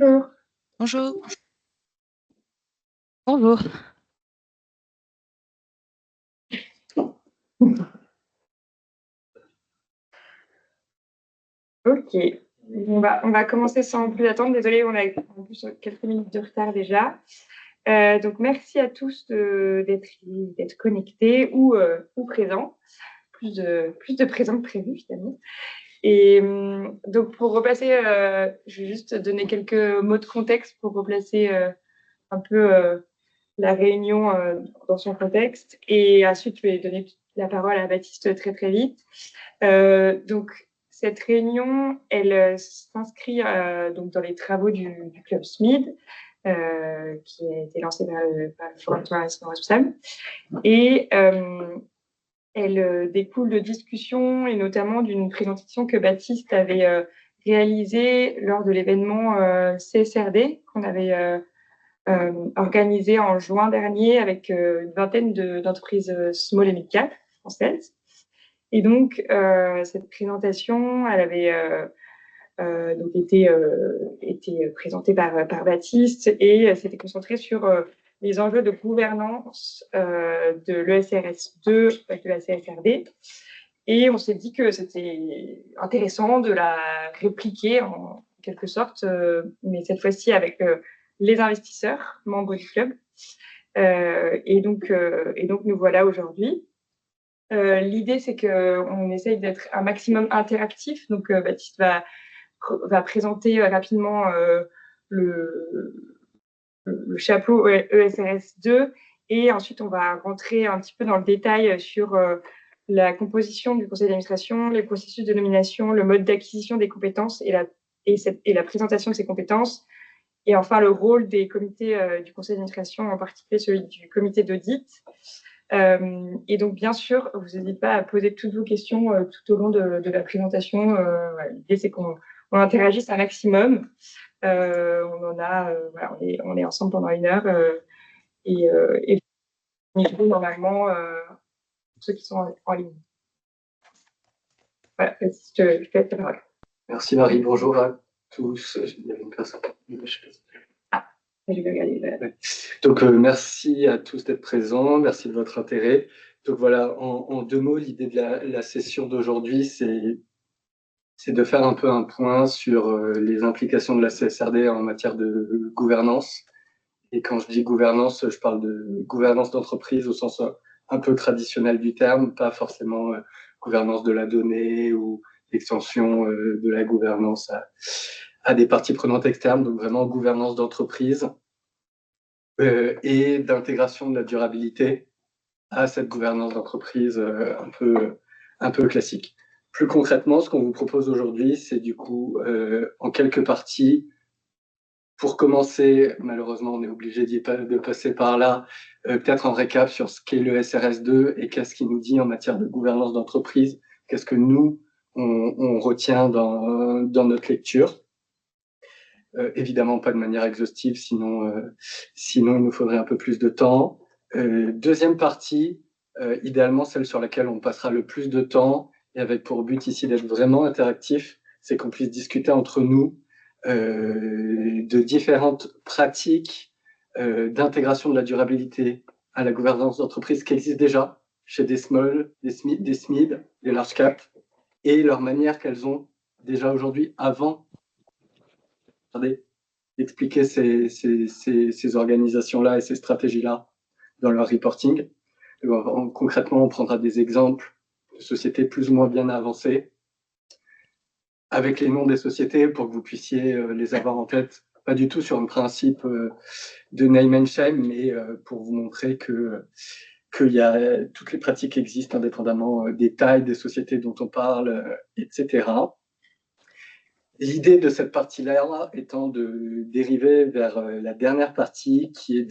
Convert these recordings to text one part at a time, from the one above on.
Bonjour. Bonjour. Bonjour. Ok, on va commencer sans plus attendre. Désolée, on a en plus quelques minutes de retard déjà. Donc, merci à tous d'être connectés ou présents. Plus de présents que prévu, finalement. Et donc, pour replacer, je vais juste donner quelques mots de contexte pour replacer un peu la réunion dans son contexte. Et ensuite, je vais donner la parole à Baptiste très, très vite. Donc, cette réunion, elle s'inscrit donc dans les travaux du Club SMID, qui a été lancé par le Forum pour l'investissement responsable. Et elle découle de discussions et notamment d'une présentation que Baptiste avait réalisée lors de l'événement CSRD qu'on avait organisé en juin dernier avec une vingtaine d'entreprises small et mid cap françaises. Et donc, cette présentation, elle avait donc été présentée par Baptiste et s'était concentrée sur les enjeux de gouvernance de l'ESRS2 de la CSRD. Et on s'est dit que c'était intéressant de la répliquer en quelque sorte, mais cette fois-ci avec les investisseurs, membres du club. Et donc, nous voilà aujourd'hui. L'idée, c'est qu'on essaye d'être un maximum interactif. Donc, Baptiste va présenter rapidement le chapeau ESRS2 et ensuite, on va rentrer un petit peu dans le détail sur la composition du conseil d'administration, les processus de nomination, le mode d'acquisition des compétences et la présentation de ces compétences. Et enfin, le rôle des comités du conseil d'administration, en particulier celui du comité d'audit. Et donc, bien sûr, vous n'hésitez pas à poser toutes vos questions tout au long de la présentation. L'idée, c'est qu'on interagisse un maximum. On est ensemble pendant 1 heure et micro, normalement, pour ceux qui sont en ligne. Voilà, je te laisse la parole. Merci Marie, bonjour à tous. Il y avait une personne. Je vais regarder. Donc, merci à tous d'être présents, merci de votre intérêt. Donc voilà, en 2 mots, l'idée de la session d'aujourd'hui, c'est de faire un peu un point sur les implications de la CSRD en matière de gouvernance. Et quand je dis gouvernance, je parle de gouvernance d'entreprise au sens un peu traditionnel du terme, pas forcément gouvernance de la donnée ou l'extension de la gouvernance à des parties prenantes externes, donc vraiment gouvernance d'entreprise et d'intégration de la durabilité à cette gouvernance d'entreprise un peu classique. Plus concrètement, ce qu'on vous propose aujourd'hui, c'est du coup en quelques parties. Pour commencer, malheureusement, on est obligé de passer par là, peut-être un récap sur ce qu'est le SRS2 et qu'est-ce qu'il nous dit en matière de gouvernance d'entreprise, qu'est-ce que nous, on retient dans notre lecture. Évidemment, pas de manière exhaustive, sinon il nous faudrait un peu plus de temps. Deuxième partie, idéalement celle sur laquelle on passera le plus de temps, et avec pour but ici d'être vraiment interactif, c'est qu'on puisse discuter entre nous de différentes pratiques d'intégration de la durabilité à la gouvernance d'entreprise qui existent déjà chez des small, des SMID, des large cap, et leur manière qu'elles ont déjà aujourd'hui avant d'expliquer ces organisations-là et ces stratégies-là dans leur reporting. Concrètement, on prendra des exemples de sociétés plus ou moins bien avancées avec les noms des sociétés pour que vous puissiez les avoir en tête, pas du tout sur un principe de name and shame, mais pour vous montrer que toutes les pratiques existent indépendamment des tailles des sociétés dont on parle, etc. L'idée de cette partie-là étant de dériver vers la dernière partie qui est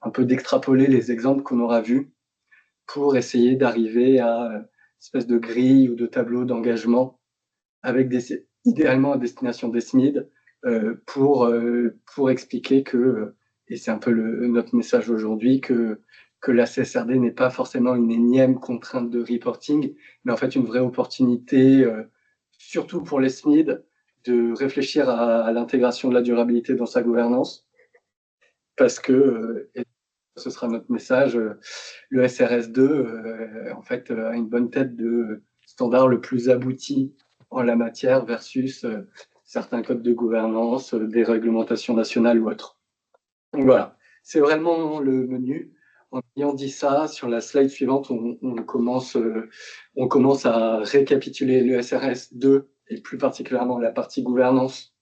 un peu d'extrapoler les exemples qu'on aura vus pour essayer d'arriver à une espèce de grille ou de tableau d'engagement avec idéalement à destination des SMID pour expliquer que, et c'est un peu notre message aujourd'hui, que la CSRD n'est pas forcément une énième contrainte de reporting, mais en fait une vraie opportunité, surtout pour les SMID, de réfléchir à l'intégration de la durabilité dans sa gouvernance, parce que, et ce sera notre message, le SRS2, en fait, a une bonne tête de standard le plus abouti en la matière versus certains codes de gouvernance, des réglementations nationales ou autres. Donc voilà, c'est vraiment le menu. En ayant dit ça, sur la slide suivante, on commence à récapituler le SRS2 et plus particulièrement la partie gouvernance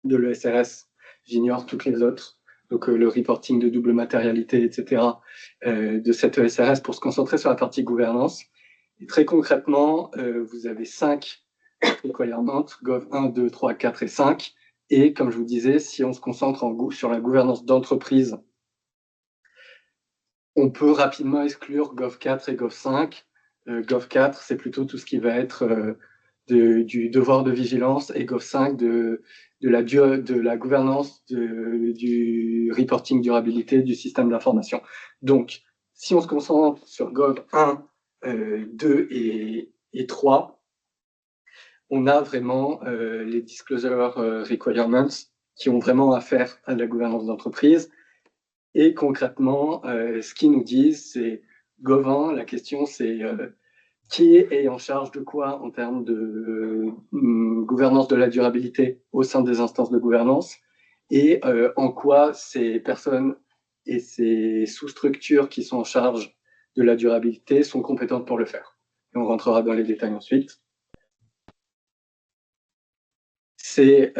de l'ESRS. J'ignore toutes les autres, donc le reporting de double matérialité, etc., de cette ESRS pour se concentrer sur la partie gouvernance. Et très concrètement, vous avez 5 requirements, Gov 1, 2, 3, 4 et 5. Et comme je vous disais, si on se concentre sur la gouvernance d'entreprise, on peut rapidement exclure Gov 4 et Gov 5. Gov 4, c'est plutôt tout ce qui va être du devoir de vigilance, et Gov 5 de la gouvernance du reporting durabilité du système d'information. Donc, si on se concentre sur Gov 1, 2 et 3, on a vraiment les disclosure requirements qui ont vraiment affaire à la gouvernance d'entreprise. Et concrètement, ce qu'ils nous disent, c'est Gov 1, la question c'est qui est en charge de quoi en termes de gouvernance de la durabilité au sein des instances de gouvernance, et en quoi ces personnes et ces sous-structures qui sont en charge de la durabilité sont compétentes pour le faire. Et on rentrera dans les détails ensuite. C'est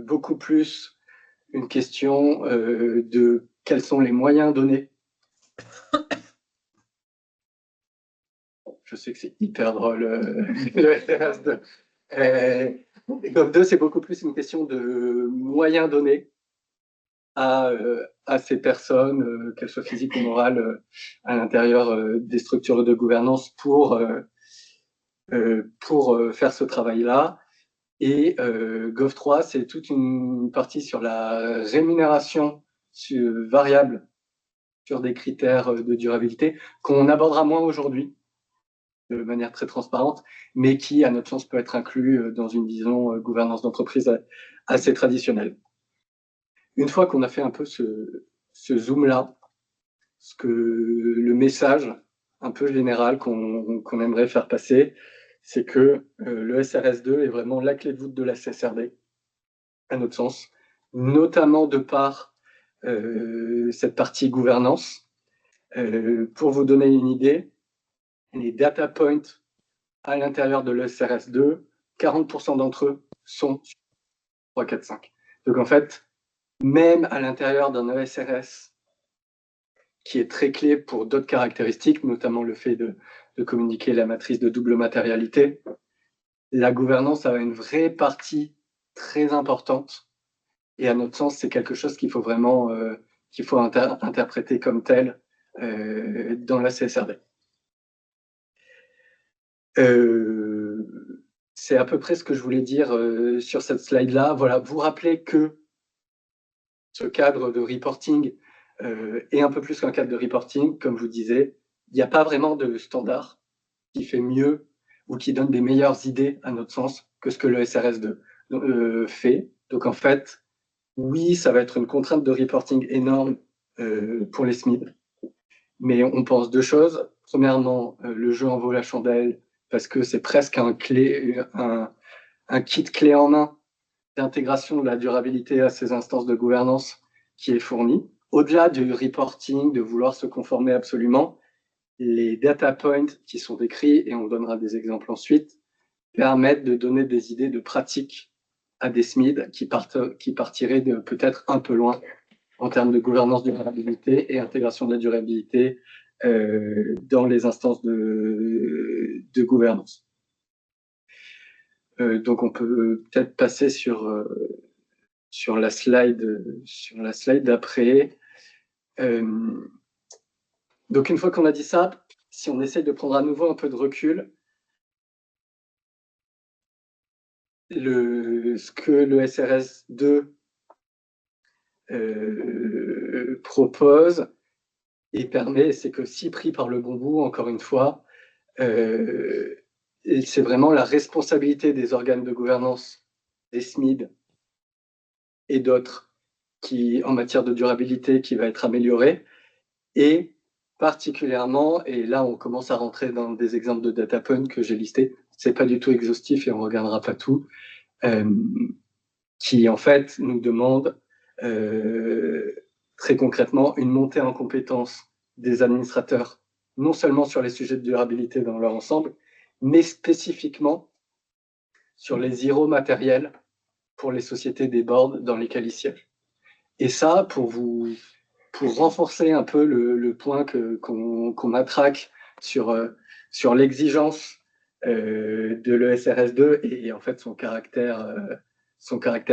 beaucoup plus une question de quels sont les moyens donnés. Je sais que c'est hyper drôle, le SRS2. Gov 2, c'est beaucoup plus une question de moyens donnés à ces personnes, qu'elles soient physiques ou morales, à l'intérieur des structures de gouvernance pour faire ce travail-là. Et Gov 3, c'est toute une partie sur la rémunération variable sur des critères de durabilité qu'on abordera moins aujourd'hui de manière très transparente, mais qui, à notre sens, peut être inclus dans une vision gouvernance d'entreprise assez traditionnelle. Une fois qu'on a fait un peu ce zoom-là, le message un peu général qu'on aimerait faire passer, c'est que le SRS2 est vraiment la clé de voûte de la CSRD, à notre sens, notamment de par cette partie gouvernance. Pour vous donner une idée, les data points à l'intérieur de l'ESRS2, 40% d'entre eux sont sur 3, 4, 5. Donc en fait, même à l'intérieur d'un ESRS qui est très clé pour d'autres caractéristiques, notamment le fait de communiquer la matrice de double matérialité, la gouvernance a une vraie partie très importante. Et à notre sens, c'est quelque chose qu'il faut vraiment interpréter comme tel dans la CSRD. C'est à peu près ce que je voulais dire sur cette slide-là. Voilà, vous rappelez que ce cadre de reporting est un peu plus qu'un cadre de reporting, comme je vous disais. Il n'y a pas vraiment de standard qui fait mieux ou qui donne des meilleures idées, à notre sens, que ce que le SRS2 fait. Donc en fait, oui, ça va être une contrainte de reporting énorme pour les SMID, mais on pense deux choses. Premièrement, le jeu en vaut la chandelle, parce que c'est presque un kit clé en main d'intégration de la durabilité à ces instances de gouvernance qui est fourni. Au-delà du reporting, de vouloir se conformer absolument, les data points qui sont décrits, et on donnera des exemples ensuite, permettent de donner des idées de pratique à des SMID qui partiraient de peut-être un peu loin en termes de gouvernance de durabilité et intégration de la durabilité dans les instances de gouvernance. Donc on peut peut-être passer sur la slide d'après. Donc une fois qu'on a dit ça, si on essaye de prendre à nouveau un peu de recul, ce que le SRS2 propose et permet, c'est que si pris par le bon bout, encore une fois, c'est vraiment la responsabilité des organes de gouvernance les SMID et d'autres qui, en matière de durabilité, qui va être amélioré. Et particulièrement, et là on commence à rentrer dans des exemples de data points que j'ai listés, c'est pas du tout exhaustif et on regardera pas tout, qui en fait nous demande très concrètement une montée en compétence des administrateurs, non seulement sur les sujets de durabilité dans leur ensemble, mais spécifiquement sur les IRO matériels pour les sociétés des boards dans lesquelles ils siègent. Et ça, pour renforcer un peu le point qu'on matraque sur l'exigence de l'ESRS2 et en fait son caractère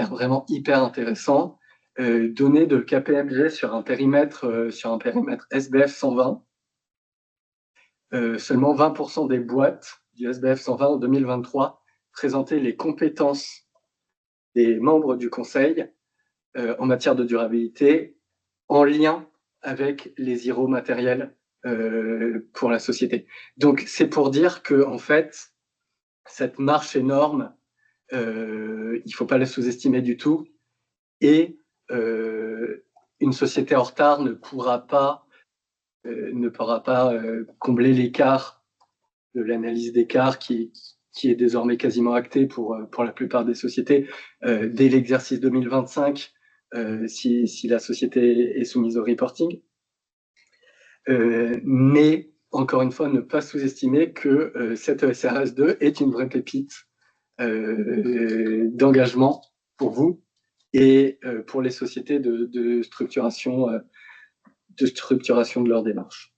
vraiment hyper intéressant, données de KPMG sur un périmètre SBF 120. Seulement 20% des boîtes du SBF 120 en 2023 présentaient les compétences des membres du conseil en matière de durabilité en lien avec les IRO matériels pour la société. Donc, c'est pour dire que, en fait, cette marche énorme, il ne faut pas la sous-estimer du tout. Et une société en retard ne pourra pas combler l'écart de l'analyse d'écart qui est désormais quasiment actée pour la plupart des sociétés dès l'exercice 2025 si la société est soumise au reporting. Mais encore une fois, ne pas sous-estimer que cette ESRS2 est une vraie pépite d'engagement pour vous et pour les sociétés de structuration de leur démarche.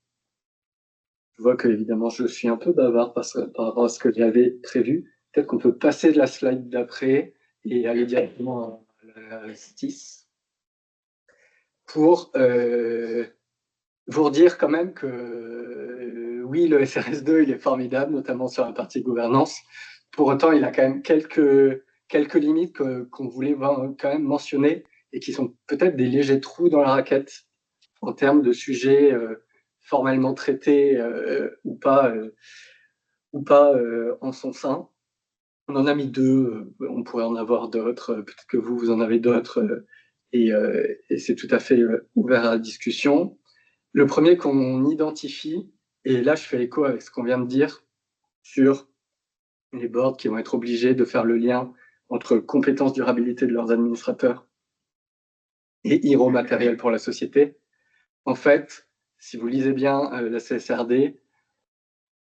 Je vois que évidemment je suis un peu bavard par rapport à ce que j'avais prévu. Peut-être qu'on peut passer de la slide d'après et aller directement à la 6 pour vous redire quand même que oui, le SRS2 il est formidable, notamment sur la partie gouvernance. Pour autant, il a quand même quelques limites qu'on voulait quand même mentionner et qui sont peut-être des légers trous dans la raquette en termes de sujets formellement traités ou pas en son sein. On en a mis 2, on pourrait en avoir d'autres, peut-être que vous en avez d'autres, et c'est tout à fait ouvert à la discussion. Le premier qu'on identifie, et là je fais écho avec ce qu'on vient de dire sur les boards qui vont être obligés de faire le lien entre compétences durabilité de leurs administrateurs et IRO matériel pour la société. En fait, si vous lisez bien la CSRD,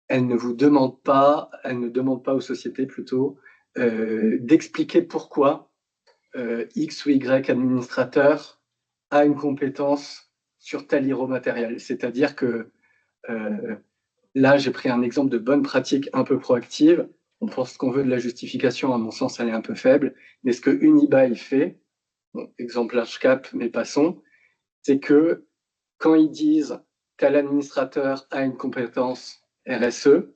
elle ne demande pas aux sociétés plutôt d'expliquer pourquoi X ou Y administrateur a une compétence sur tel IRO matériel. C'est-à-dire que là, j'ai pris un exemple de bonne pratique un peu proactive. On pense qu'on veut de la justification, à mon sens, elle est un peu faible. Mais ce que Unibail il fait, bon, exemple large cap, mais passons, c'est que quand ils disent tel administrateur a une compétence RSE,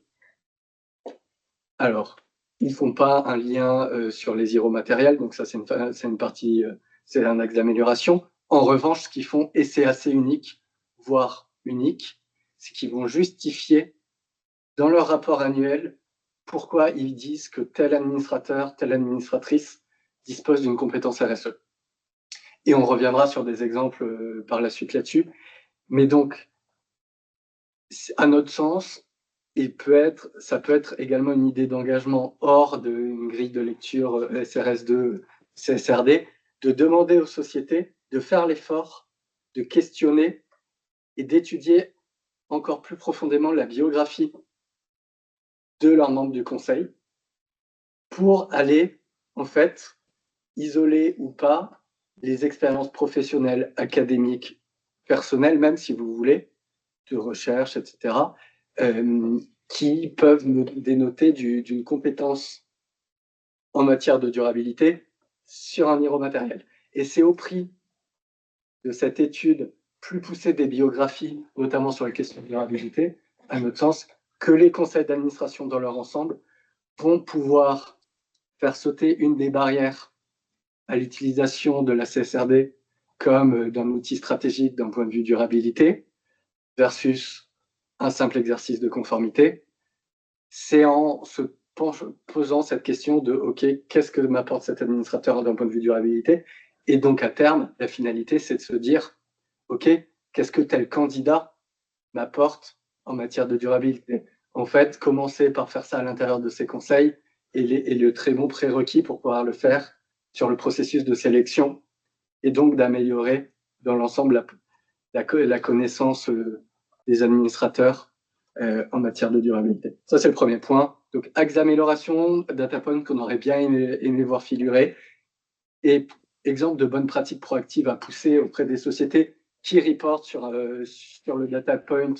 alors, ils ne font pas un lien sur les IRO matériels, donc ça c'est une partie, c'est un axe d'amélioration. En revanche, ce qu'ils font, et c'est assez unique, voire unique, c'est qu'ils vont justifier dans leur rapport annuel pourquoi ils disent que tel administrateur, telle administratrice dispose d'une compétence RSE. Et on reviendra sur des exemples par la suite là-dessus. Mais donc, à notre sens, ça peut être également une idée d'engagement hors d'une grille de lecture SRS2, CSRD, de demander aux sociétés de faire l'effort de questionner et d'étudier encore plus profondément la biographie de leurs membres du conseil pour aller, en fait, isoler ou pas les expériences professionnelles, académiques, personnelles, même si vous voulez, de recherche, etc., qui peuvent dénoter d'une compétence en matière de durabilité sur un IRO matériel. Et c'est au prix de cette étude plus poussée des biographies, notamment sur les questions de durabilité, à notre sens, que les conseils d'administration dans leur ensemble vont pouvoir faire sauter une des barrières à l'utilisation de la CSRD comme d'un outil stratégique d'un point de vue durabilité versus un simple exercice de conformité. C'est en se posant cette question de « Ok, qu'est-ce que m'apporte cet administrateur d'un point de vue durabilité ?» Et donc, à terme, la finalité, c'est de se dire « Ok, qu'est-ce que tel candidat m'apporte en matière de durabilité ?» En fait, commencer par faire ça à l'intérieur de ces conseils est le très bon prérequis pour pouvoir le faire sur le processus de sélection et donc d'améliorer dans l'ensemble la connaissance des administrateurs en matière de durabilité. Ça, c'est le premier point. Donc, axe d'amélioration, data point qu'on aurait bien aimé voir figurer. Et exemple de bonnes pratiques proactives à pousser auprès des sociétés qui reportent sur le data point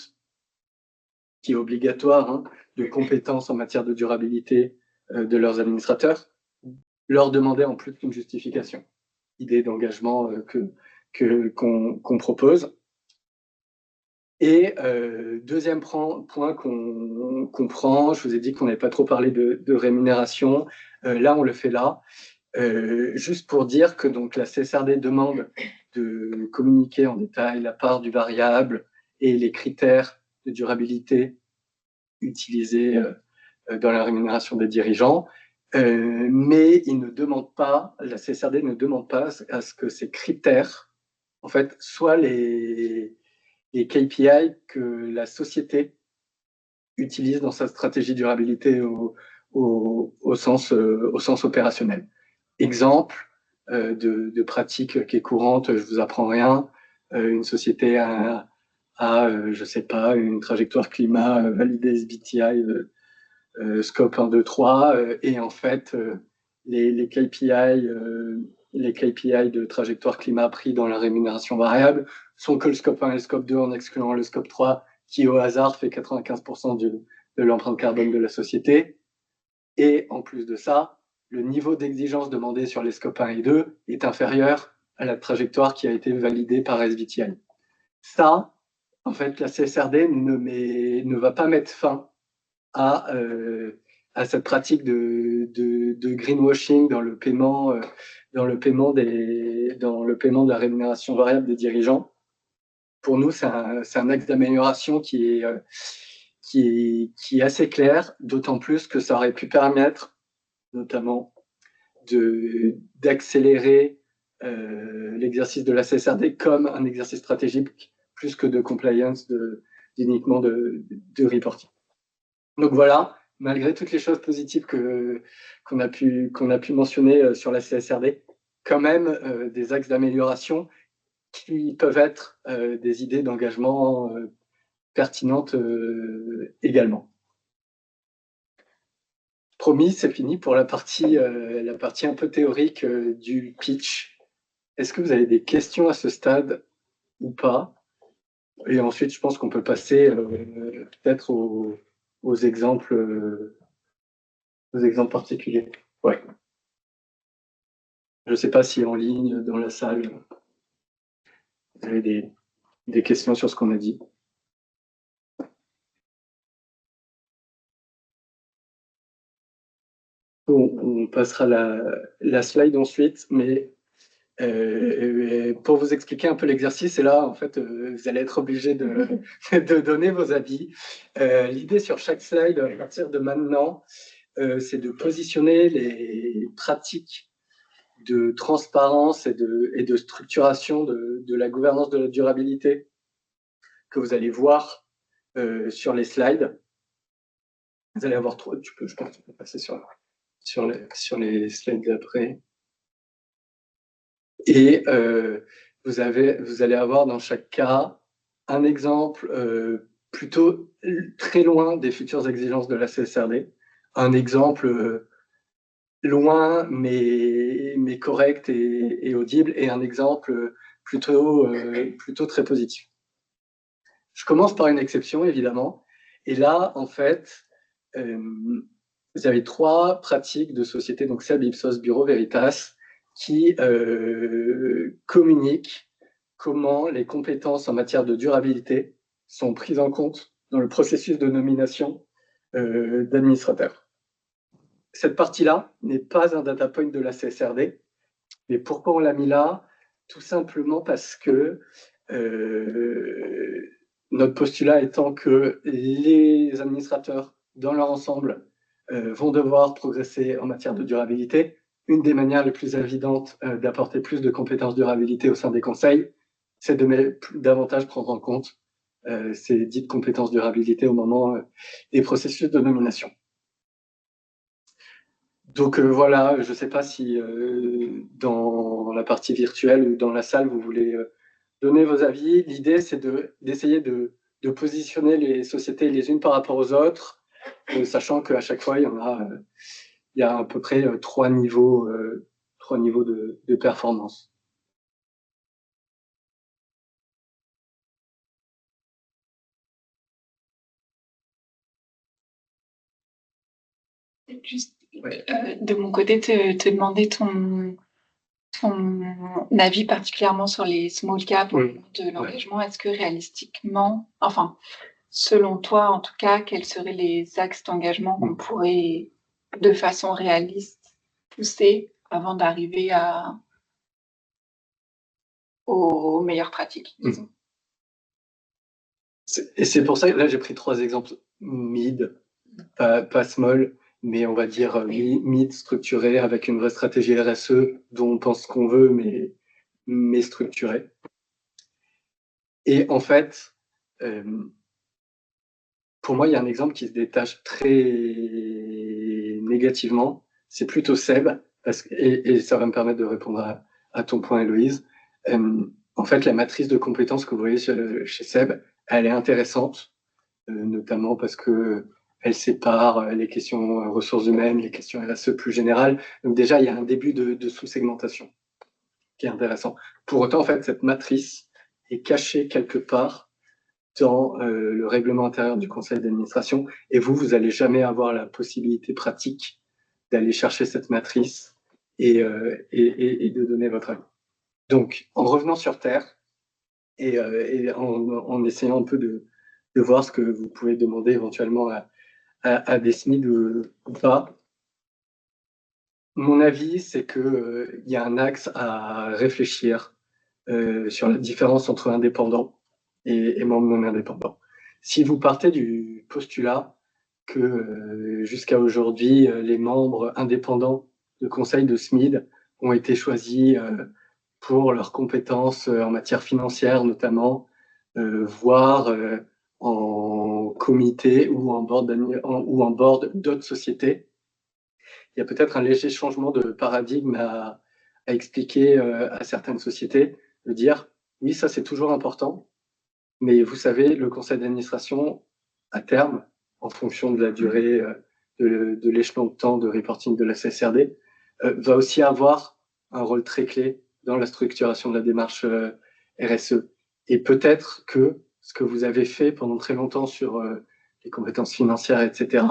qui est obligatoire, hein, de compétences en matière de durabilité de leurs administrateurs, leur demander en plus une justification. Idée d'engagement qu'on propose. Et deuxième point qu'on prend, je vous ai dit qu'on n'avait pas trop parlé de rémunération, là on le fait là, juste pour dire que donc, la CSRD demande de communiquer en détail la part du variable et les critères de durabilité utilisés dans la rémunération des dirigeants, mais il ne demande pas, la CSRD ne demande pas à ce que ces critères, en fait, soient les KPI que la société utilise dans sa stratégie de durabilité au sens opérationnel. Exemple de pratique qui est courante, je vous apprends rien, une société a je sais pas, une trajectoire climat validée SBTI scope 1, 2, 3, et en fait, les KPI de trajectoire climat pris dans la rémunération variable sont que le scope 1 et le scope 2 en excluant le scope 3 qui, au hasard, fait 95% de l'empreinte carbone de la société. Et en plus de ça, le niveau d'exigence demandé sur les scopes 1 et 2 est inférieur à la trajectoire qui a été validée par SBTI. Ça, en fait, la CSRD ne va pas mettre fin à cette pratique de greenwashing dans le paiement de la rémunération variable des dirigeants. Pour nous, c'est un axe d'amélioration qui est assez clair, d'autant plus que ça aurait pu permettre notamment d'accélérer l'exercice de la CSRD comme un exercice stratégique plus que de compliance uniquement de reporting. Donc voilà, malgré toutes les choses positives qu'on a pu mentionner sur la CSRD, quand même des axes d'amélioration qui peuvent être des idées d'engagement pertinentes également. Promis, c'est fini pour la partie un peu théorique du pitch. Est-ce que vous avez des questions à ce stade ou pas? Et ensuite, je pense qu'on peut passer peut-être aux exemples particuliers. Ouais. Je ne sais pas si en ligne, dans la salle, vous avez des questions sur ce qu'on a dit. On passera la slide ensuite, mais pour vous expliquer un peu l'exercice, et là, en fait, vous allez être obligé de donner vos avis. L'idée sur chaque slide, à partir de maintenant, c'est de positionner les pratiques de transparence et de structuration de la gouvernance de la durabilité que vous allez voir sur les slides. Vous allez avoir trois, je pense que tu peux passer sur les slides d'après. Et vous allez avoir dans chaque cas un exemple plutôt très loin des futures exigences de la CSRD, un exemple loin mais correct et audible, et un exemple plutôt très positif. Je commence par une exception, évidemment, et là, en fait, vous avez trois pratiques de société, donc SEB, Ipsos, Bureau Veritas, qui communiquent comment les compétences en matière de durabilité sont prises en compte dans le processus de nomination d'administrateurs. Cette partie-là n'est pas un data point de la CSRD, mais pourquoi on l'a mis là? Tout simplement parce que notre postulat étant que les administrateurs, dans leur ensemble, vont devoir progresser en matière de durabilité. Une des manières les plus évidentes d'apporter plus de compétences durabilité au sein des conseils, c'est de davantage prendre en compte ces dites compétences durabilité au moment des processus de nomination. Donc voilà, je ne sais pas si dans la partie virtuelle ou dans la salle, vous voulez donner vos avis. L'idée, c'est d'essayer de positionner les sociétés les unes par rapport aux autres, sachant qu'à chaque fois, il y a à peu près trois niveaux de performance. Juste de mon côté, te demander ton avis particulièrement sur les small caps de l'engagement. Est-ce que réalistiquement, enfin, selon toi en tout cas, quels seraient les axes d'engagement qu'on pourrait de façon réaliste pousser avant d'arriver aux meilleures pratiques, disons. Et c'est pour ça que là j'ai pris 3 exemples mid, pas small, mais on va dire mid structuré avec une vraie stratégie RSE dont on pense qu'on veut, mais structurée. Et en fait, pour moi, il y a un exemple qui se détache très négativement, c'est plutôt Seb, et ça va me permettre de répondre à ton point, Héloïse. En fait, la matrice de compétences que vous voyez chez Seb, elle est intéressante, notamment parce que elle sépare les questions ressources humaines, les questions RSE plus générales. Donc déjà, il y a un début de sous-segmentation qui est intéressant. Pour autant, en fait, cette matrice est cachée quelque part dans le règlement intérieur du conseil d'administration, et vous n'allez jamais avoir la possibilité pratique d'aller chercher cette matrice et de donner votre avis. Donc, en revenant sur Terre et en essayant un peu de voir ce que vous pouvez demander éventuellement à des SMID ou pas, mon avis, c'est qu'il y a un axe à réfléchir sur la différence entre indépendants et membres non indépendants. Si vous partez du postulat que jusqu'à aujourd'hui, les membres indépendants de conseil de SMID ont été choisis pour leurs compétences en matière financière notamment, voire en comité ou en board d'autres sociétés, il y a peut-être un léger changement de paradigme à expliquer à certaines sociétés, de dire oui, ça c'est toujours important, mais vous savez, le conseil d'administration, à terme, en fonction de la durée de l'échelon de temps de reporting de la CSRD, va aussi avoir un rôle très clé dans la structuration de la démarche RSE. Et peut-être que ce que vous avez fait pendant très longtemps sur les compétences financières, etc.,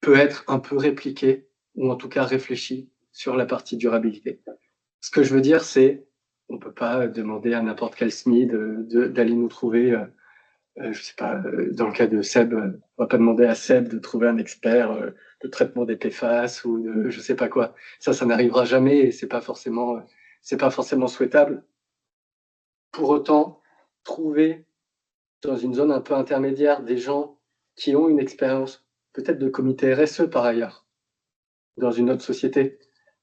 peut être un peu répliqué, ou en tout cas réfléchi sur la partie durabilité. Ce que je veux dire, c'est on ne peut pas demander à n'importe quel SMID d'aller nous trouver, je sais pas, dans le cas de Seb, on va pas demander à Seb de trouver un expert de traitement des PFAS ou de je sais pas quoi. Ça n'arrivera jamais et c'est pas forcément souhaitable. Pour autant, trouver dans une zone un peu intermédiaire des gens qui ont une expérience, peut-être de comité RSE par ailleurs, dans une autre société,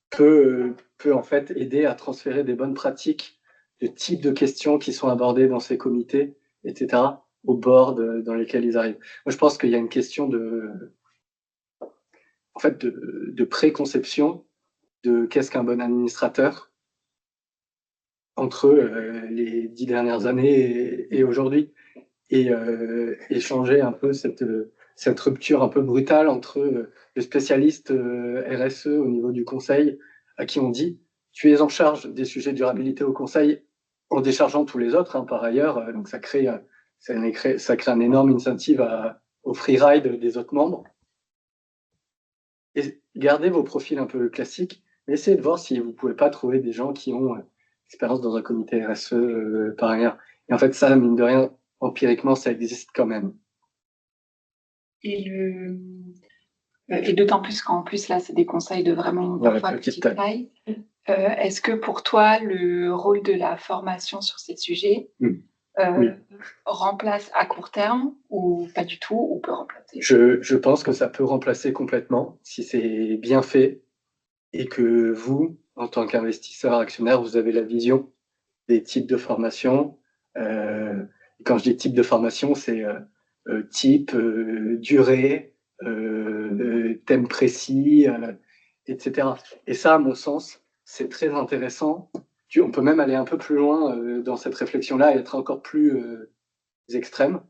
peut en fait aider à transférer des bonnes pratiques, de types de questions qui sont abordées dans ces comités, etc., au board dans lesquels ils arrivent. Moi, je pense qu'il y a une question de préconception de qu'est-ce qu'un bon administrateur entre les 10 dernières années et aujourd'hui, et changer un peu cette rupture un peu brutale entre le spécialiste RSE au niveau du conseil, à qui on dit tu es en charge des sujets de durabilité au conseil en déchargeant tous les autres, hein, par ailleurs, donc ça crée un énorme incentive au freeride des autres membres. Et gardez vos profils un peu classiques, mais essayez de voir si vous ne pouvez pas trouver des gens qui ont expérience dans un comité RSE par ailleurs. Et en fait, ça, mine de rien, empiriquement, ça existe quand même. Et d'autant plus qu'en plus, là, c'est des conseils de vraiment parfois petite taille. Est-ce que pour toi, le rôle de la formation sur ces sujets remplace à court terme ou pas du tout, ou peut remplacer? Je pense que ça peut remplacer complètement si c'est bien fait et que vous, en tant qu'investisseur actionnaire, vous avez la vision des types de formation. Quand je dis type de formation, c'est type, durée, thème précis, etc. Et ça, à mon sens, c'est très intéressant. On peut même aller un peu plus loin dans cette réflexion-là et être encore plus extrême.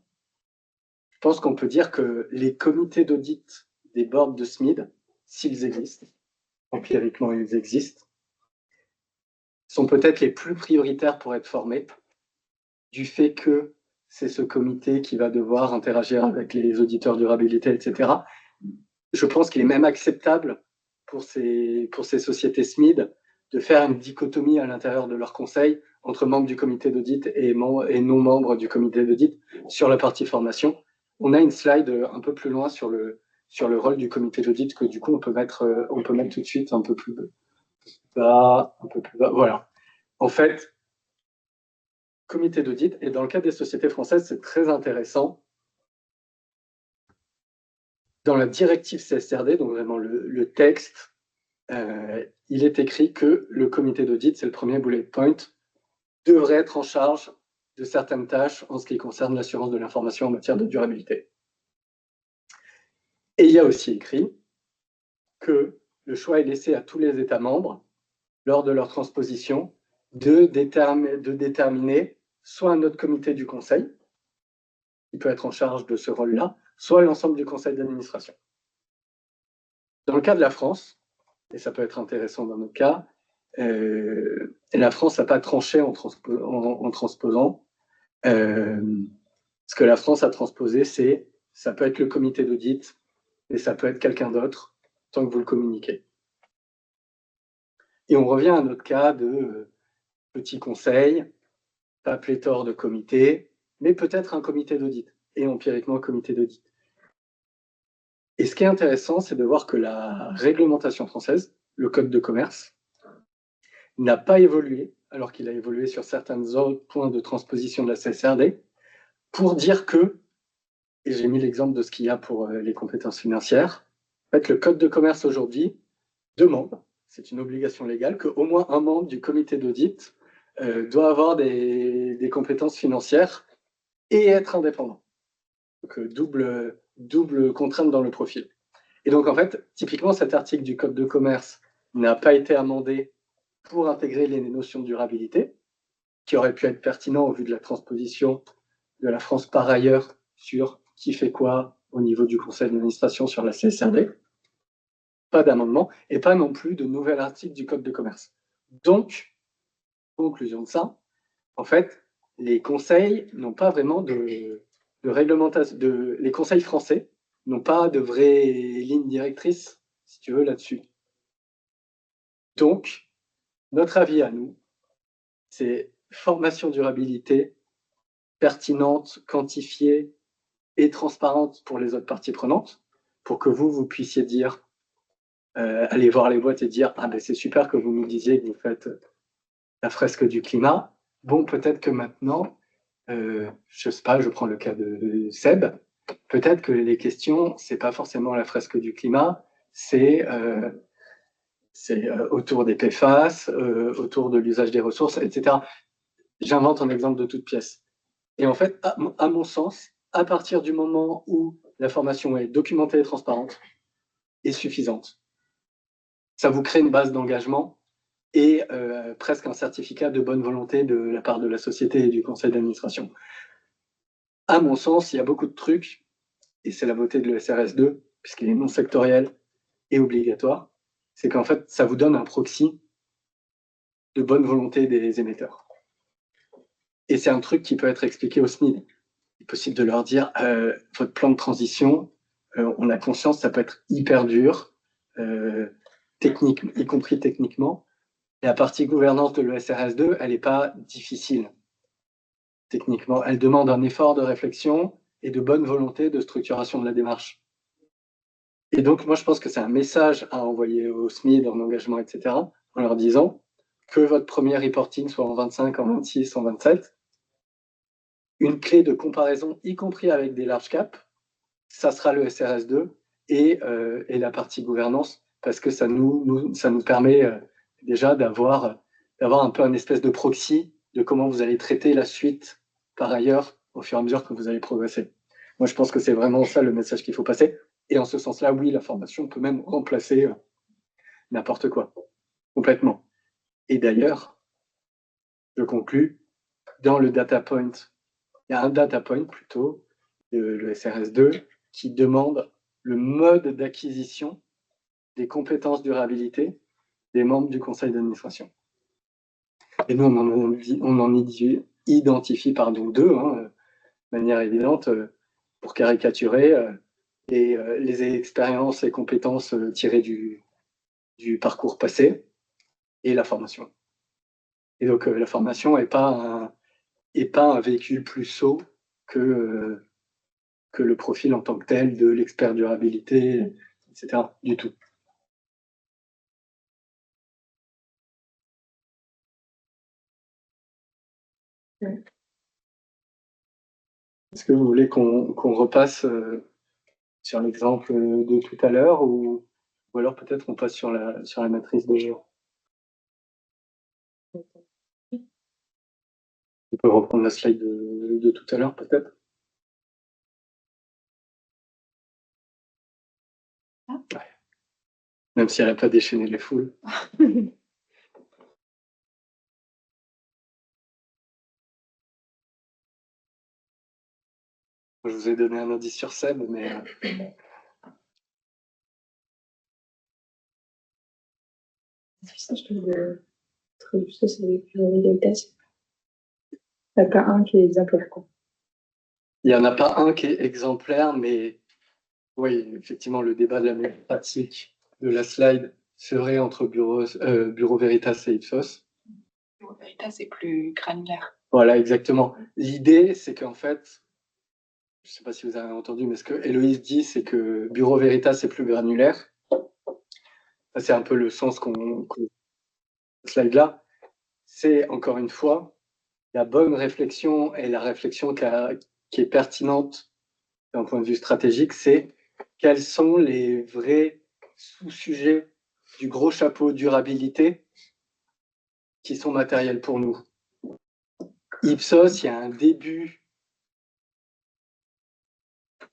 Je pense qu'on peut dire que les comités d'audit des boards de SMID, s'ils existent, empiriquement ils existent, sont peut-être les plus prioritaires pour être formés, du fait que c'est ce comité qui va devoir interagir avec les auditeurs durabilité, etc. Je pense qu'il est même acceptable pour ces sociétés SMID de faire une dichotomie à l'intérieur de leur conseil entre membres du comité d'audit et non membres du comité d'audit sur la partie formation. On a une slide un peu plus loin sur le rôle du comité d'audit que du coup on peut mettre tout de suite un peu plus bas, Voilà. En fait, comité d'audit, et dans le cas des sociétés françaises, c'est très intéressant. Dans la directive CSRD, donc vraiment le texte, il est écrit que le comité d'audit, c'est le premier bullet point, devrait être en charge de certaines tâches en ce qui concerne l'assurance de l'information en matière de durabilité. Et il y a aussi écrit que le choix est laissé à tous les États membres, lors de leur transposition, de déterminer soit un autre comité du Conseil, qui peut être en charge de ce rôle-là, soit l'ensemble du conseil d'administration. Dans le cas de la France, et ça peut être intéressant dans notre cas, la France n'a pas tranché en transposant. Ce que la France a transposé, ça peut être le comité d'audit, mais ça peut être quelqu'un d'autre, tant que vous le communiquez. Et on revient à notre cas de petit conseil, pas pléthore de comités, mais peut-être un comité d'audit, et empiriquement un comité d'audit. Et ce qui est intéressant, c'est de voir que la réglementation française, le code de commerce, n'a pas évolué, alors qu'il a évolué sur certains autres points de transposition de la CSRD, pour dire que, et j'ai mis l'exemple de ce qu'il y a pour les compétences financières, en fait, le code de commerce aujourd'hui demande, c'est une obligation légale, qu'au moins un membre du comité d'audit doit avoir des compétences financières et être indépendant. Donc, double contrainte dans le profil. Et donc, en fait, typiquement, cet article du Code de commerce n'a pas été amendé pour intégrer les notions de durabilité, qui auraient pu être pertinents au vu de la transposition de la France par ailleurs sur qui fait quoi au niveau du conseil d'administration sur la CSRD. Pas d'amendement, et pas non plus de nouvel article du Code de commerce. Donc, conclusion de ça, en fait, les conseils n'ont pas vraiment de réglementation. Les conseils français n'ont pas de vraies lignes directrices, si tu veux, là-dessus. Donc, notre avis à nous, c'est formation durabilité pertinente, quantifiée et transparente pour les autres parties prenantes, pour que vous puissiez dire, aller voir les boîtes et dire « Ah ben c'est super que vous nous disiez que vous faites la fresque du climat. Bon, peut-être que maintenant, je sais pas, je prends le cas de Seb, peut-être que les questions, c'est pas forcément la fresque du climat, c'est autour des PFAS, autour de l'usage des ressources, etc. » J'invente un exemple de toute pièce. Et en fait, à mon sens, à partir du moment où la formation est documentée et transparente et suffisante, ça vous crée une base d'engagement et presque un certificat de bonne volonté de la part de la société et du conseil d'administration. À mon sens, il y a beaucoup de trucs, et c'est la beauté de l'ESRS2, puisqu'il est non sectoriel et obligatoire, c'est qu'en fait, ça vous donne un proxy de bonne volonté des émetteurs. Et c'est un truc qui peut être expliqué au SMID. Il est possible de leur dire, votre plan de transition, on a conscience, ça peut être hyper dur, technique, y compris techniquement, et la partie gouvernance de l'ESRS2, elle n'est pas difficile. Techniquement, elle demande un effort de réflexion et de bonne volonté de structuration de la démarche. Et donc, moi, je pense que c'est un message à envoyer au SMID en engagement, etc., en leur disant que votre premier reporting soit en 25, en 26, en 27, une clé de comparaison, y compris avec des large caps, ça sera le SRS2 et la partie gouvernance, parce que ça nous permet déjà d'avoir un peu un espèce de proxy de comment vous allez traiter la suite par ailleurs au fur et à mesure que vous allez progresser. Moi, je pense que c'est vraiment ça le message qu'il faut passer. Et en ce sens-là, oui, la formation peut même remplacer n'importe quoi, complètement. Et d'ailleurs, je conclus, dans le data point, il y a un data point plutôt, le SRS2, qui demande le mode d'acquisition des compétences durabilité des membres du conseil d'administration. Et nous, on en identifie deux, de manière évidente, pour caricaturer, et les expériences et compétences tirées du parcours passé et la formation. Et donc, la formation n'est pas un véhicule plus sot que le profil en tant que tel de l'expert durabilité, etc. Du tout. Est-ce que vous voulez qu'on repasse sur l'exemple de tout à l'heure ou alors peut-être on passe sur la matrice de jeu? On peut reprendre la slide de tout à l'heure peut-être? Ouais. Même si elle n'a pas déchaîné les foules. Je vous ai donné un indice sur Seb, mais... Ça, je trouve ça, c'est l'égalité. Il n'y a pas un qui est exemplaire, quoi. Il n'y en a pas un qui est exemplaire, mais oui, effectivement, le débat de la meilleure pratique de la slide serait entre Bureau Veritas et Ipsos. Bureau Veritas, c'est plus granulaire. Voilà, exactement. L'idée, c'est qu'en fait, je ne sais pas si vous avez entendu, mais ce que Héloïse dit, c'est que Bureau Veritas, c'est plus granulaire. Ça, c'est un peu le sens qu'on slide là. C'est, encore une fois, la bonne réflexion et la réflexion qui est pertinente d'un point de vue stratégique, c'est quels sont les vrais sous-sujets du gros chapeau durabilité qui sont matériels pour nous. Ipsos, il y a un début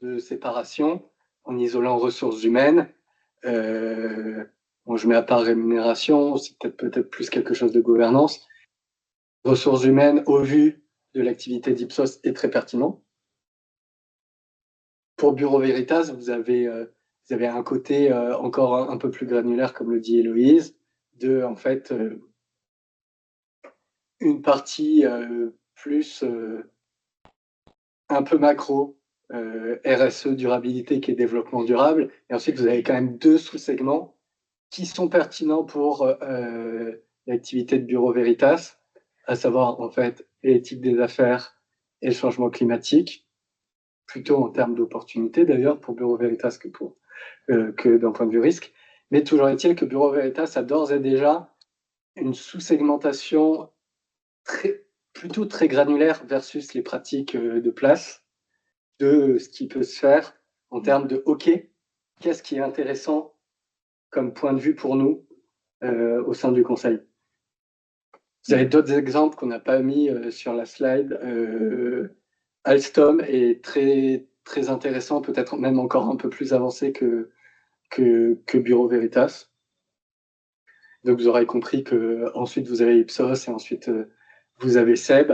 de séparation en isolant ressources humaines. Je mets à part rémunération, c'est peut-être plus quelque chose de gouvernance. Ressources humaines, au vu de l'activité d'Ipsos, est très pertinent. Pour Bureau Veritas, vous avez un côté encore un peu plus granulaire, comme le dit Héloïse, de en fait une partie plus un peu macro, RSE, durabilité, qui est développement durable. Et ensuite, vous avez quand même deux sous-segments qui sont pertinents pour l'activité de Bureau Veritas, à savoir en fait l'éthique des affaires et le changement climatique, plutôt en termes d'opportunités d'ailleurs pour Bureau Veritas que d'un point de vue risque. Mais toujours est-il que Bureau Veritas a d'ores et déjà une sous-segmentation plutôt très granulaire versus les pratiques de place, de ce qui peut se faire en termes de OK, qu'est-ce qui est intéressant comme point de vue pour nous au sein du conseil. Vous avez d'autres exemples qu'on n'a pas mis sur la slide. Alstom est très, très intéressant, peut-être même encore un peu plus avancé que Bureau Veritas. Donc vous aurez compris que ensuite vous avez Ipsos et ensuite vous avez Seb.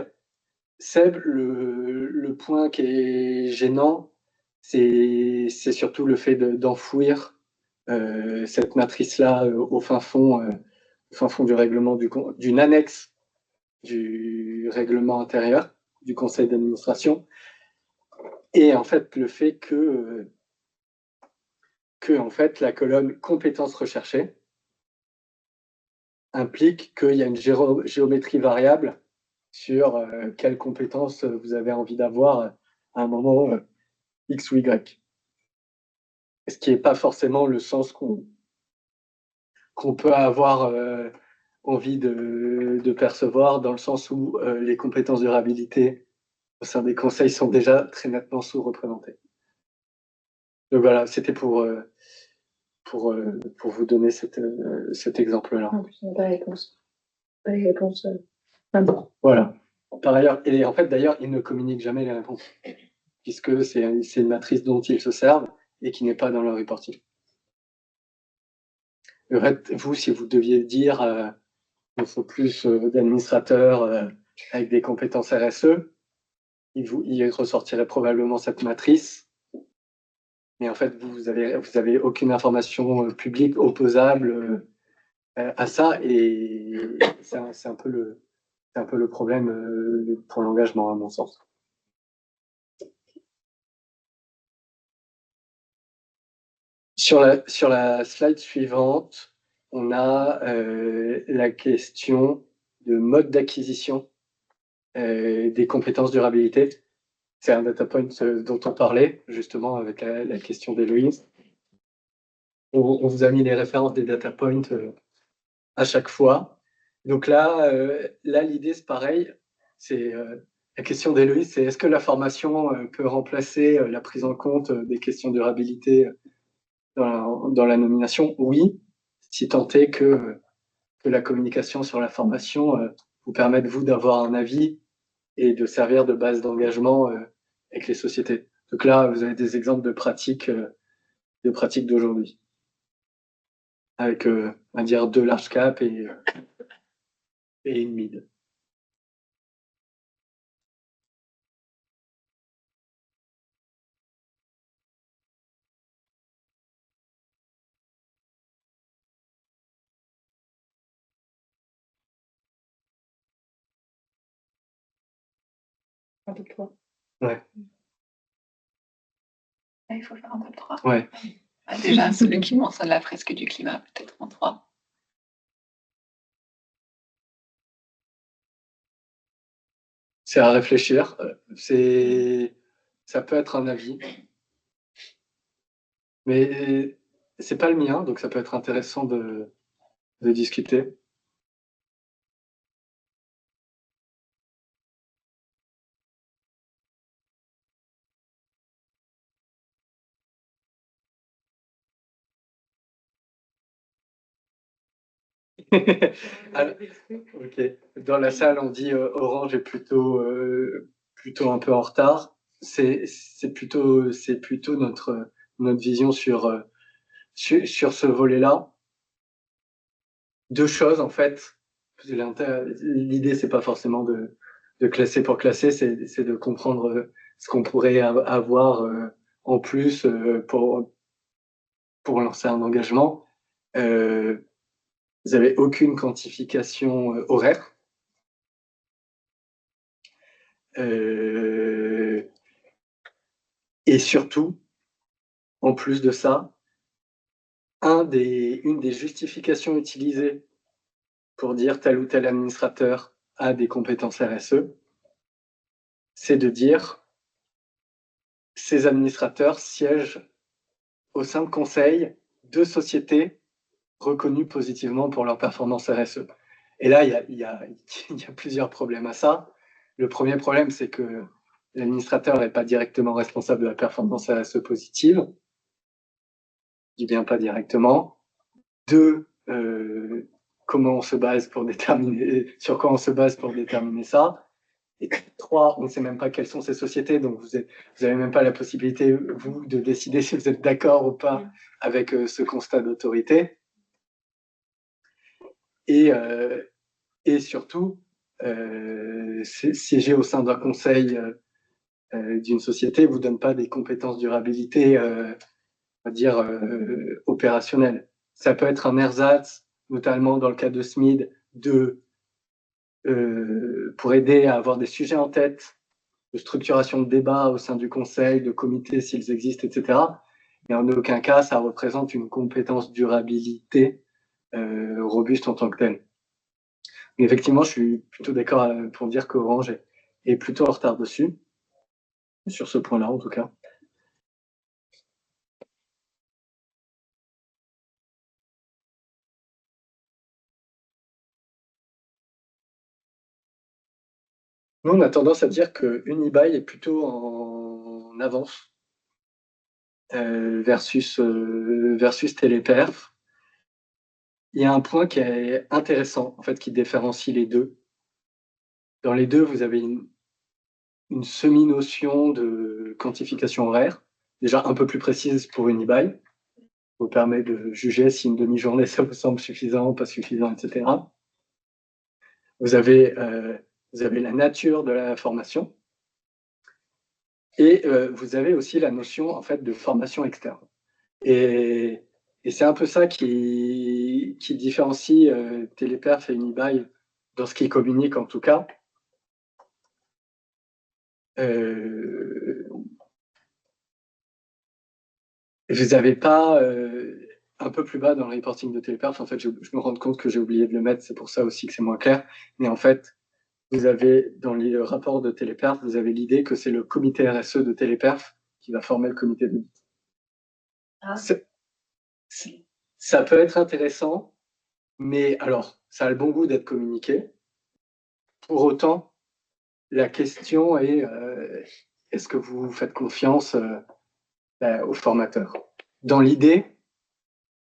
Seb, le point qui est gênant, c'est surtout le fait d'enfouir cette matrice-là au fin fond du règlement d'une annexe du règlement intérieur du conseil d'administration. Et en fait, le fait que en fait, la colonne compétences recherchées implique qu'il y a une géométrie variable sur quelles compétences vous avez envie d'avoir à un moment X ou Y. Ce qui n'est pas forcément le sens qu'on peut avoir envie de percevoir, dans le sens où les compétences de durabilité au sein des conseils sont déjà très nettement sous-représentées. Donc voilà, c'était pour vous donner cet exemple-là. En plus, on n'a pas la réponse. Pas les réponses. Bon. Voilà. Par ailleurs, et en fait, d'ailleurs, ils ne communiquent jamais les réponses, puisque c'est une matrice dont ils se servent et qui n'est pas dans leur reporting. Vous, si vous deviez dire il faut plus d'administrateurs avec des compétences RSE, il ressortirait probablement cette matrice. Mais en fait, vous avez aucune information publique opposable à ça, et c'est un peu le problème pour l'engagement, à mon sens. Sur la slide suivante, on a la question de mode d'acquisition des compétences durabilité. C'est un data point dont on parlait, justement, avec la question d'Héloïse. On vous a mis les références des data points à chaque fois. Donc là, l'idée, c'est pareil. C'est la question d'Héloïse, c'est est-ce que la formation peut remplacer la prise en compte des questions de durabilité dans la nomination? Oui, si tant est que la communication sur la formation vous permette, vous, d'avoir un avis et de servir de base d'engagement avec les sociétés. Donc là, vous avez des exemples de pratiques d'aujourd'hui, avec, on va dire, 2 large cap et une mid. Un peu 3. Ouais. Ah, il faut faire un peu 3. Ouais. Ah, déjà, celui qui mentionne la fresque du climat, peut-être en 3. C'est à réfléchir. Ça peut être un avis. Mais c'est pas le mien, donc ça peut être intéressant de discuter. Alors, ok. Dans la salle, on dit Orange est plutôt un peu en retard. C'est plutôt notre vision sur ce volet-là. 2 choses en fait. L'idée, c'est pas forcément de classer pour classer, c'est de comprendre ce qu'on pourrait avoir en plus pour lancer un engagement. Vous n'avez aucune quantification horaire. Et surtout, en plus de ça, une des justifications utilisées pour dire tel ou tel administrateur a des compétences RSE, c'est de dire ces administrateurs siègent au sein de conseils de sociétés reconnues positivement pour leur performance RSE. Et là, il y a plusieurs problèmes à ça. Le premier problème, c'est que l'administrateur n'est pas directement responsable de la performance RSE positive. Je dis bien pas directement. 2, comment on se base sur quoi on se base pour déterminer ça. Et 3, on ne sait même pas quelles sont ces sociétés, donc vous n'avez même pas la possibilité, vous, de décider si vous êtes d'accord ou pas avec ce constat d'autorité. Et surtout, siéger au sein d'un conseil d'une société ne vous donne pas des compétences durabilité, on va dire, opérationnelles. Ça peut être un ersatz, notamment dans le cas de SMID, pour aider à avoir des sujets en tête, de structuration de débat au sein du conseil, de comités s'ils existent, etc. Mais en aucun cas, ça représente une compétence durabilité robuste en tant que telle. Mais effectivement, je suis plutôt d'accord pour dire qu'Orange est plutôt en retard dessus, sur ce point-là en tout cas. Nous, on a tendance à dire que Unibail est plutôt en avance versus Téléperf, il y a un point qui est intéressant, en fait, qui différencie les deux. Dans les deux, vous avez une semi-notion de quantification horaire, déjà un peu plus précise pour une e-buy, vous permet de juger si une demi-journée, ça vous semble suffisant, pas suffisant, etc. Vous avez la nature de la formation et vous avez aussi la notion, en fait, de formation externe. Et c'est un peu ça qui différencie Téléperf et Unibail dans ce qu'ils communiquent en tout cas. Vous n'avez pas un peu plus bas dans le reporting de Téléperf, en fait, je me rends compte que j'ai oublié de le mettre, c'est pour ça aussi que c'est moins clair. Mais en fait, vous avez dans les rapports de Téléperf, vous avez l'idée que c'est le comité RSE de Téléperf qui va former le comité d'audit. Ah. Ça peut être intéressant, mais alors, ça a le bon goût d'être communiqué. Pour autant, la question est est-ce que vous faites confiance aux formateurs? Dans l'idée,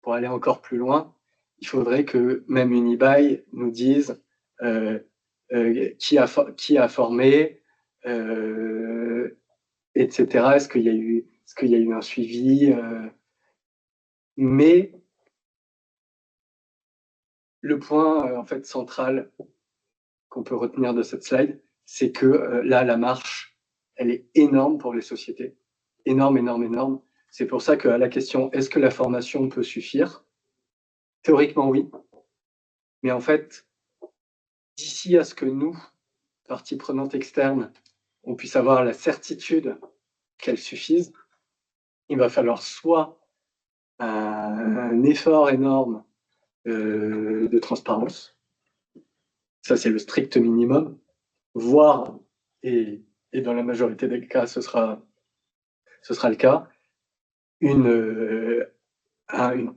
pour aller encore plus loin, il faudrait que même Unibail nous dise qui a formé, etc. Est-ce qu'il y a eu un suivi mais le point en fait central qu'on peut retenir de cette slide, c'est que là, la marche, elle est énorme pour les sociétés. Énorme, énorme, énorme. C'est pour ça qu'à la question, est-ce que la formation peut suffire? Théoriquement, oui. Mais en fait, d'ici à ce que nous, partie prenante externe, on puisse avoir la certitude qu'elle suffise, il va falloir soit un effort énorme de transparence, ça c'est le strict minimum, voire, et dans la majorité des cas, ce sera le cas, une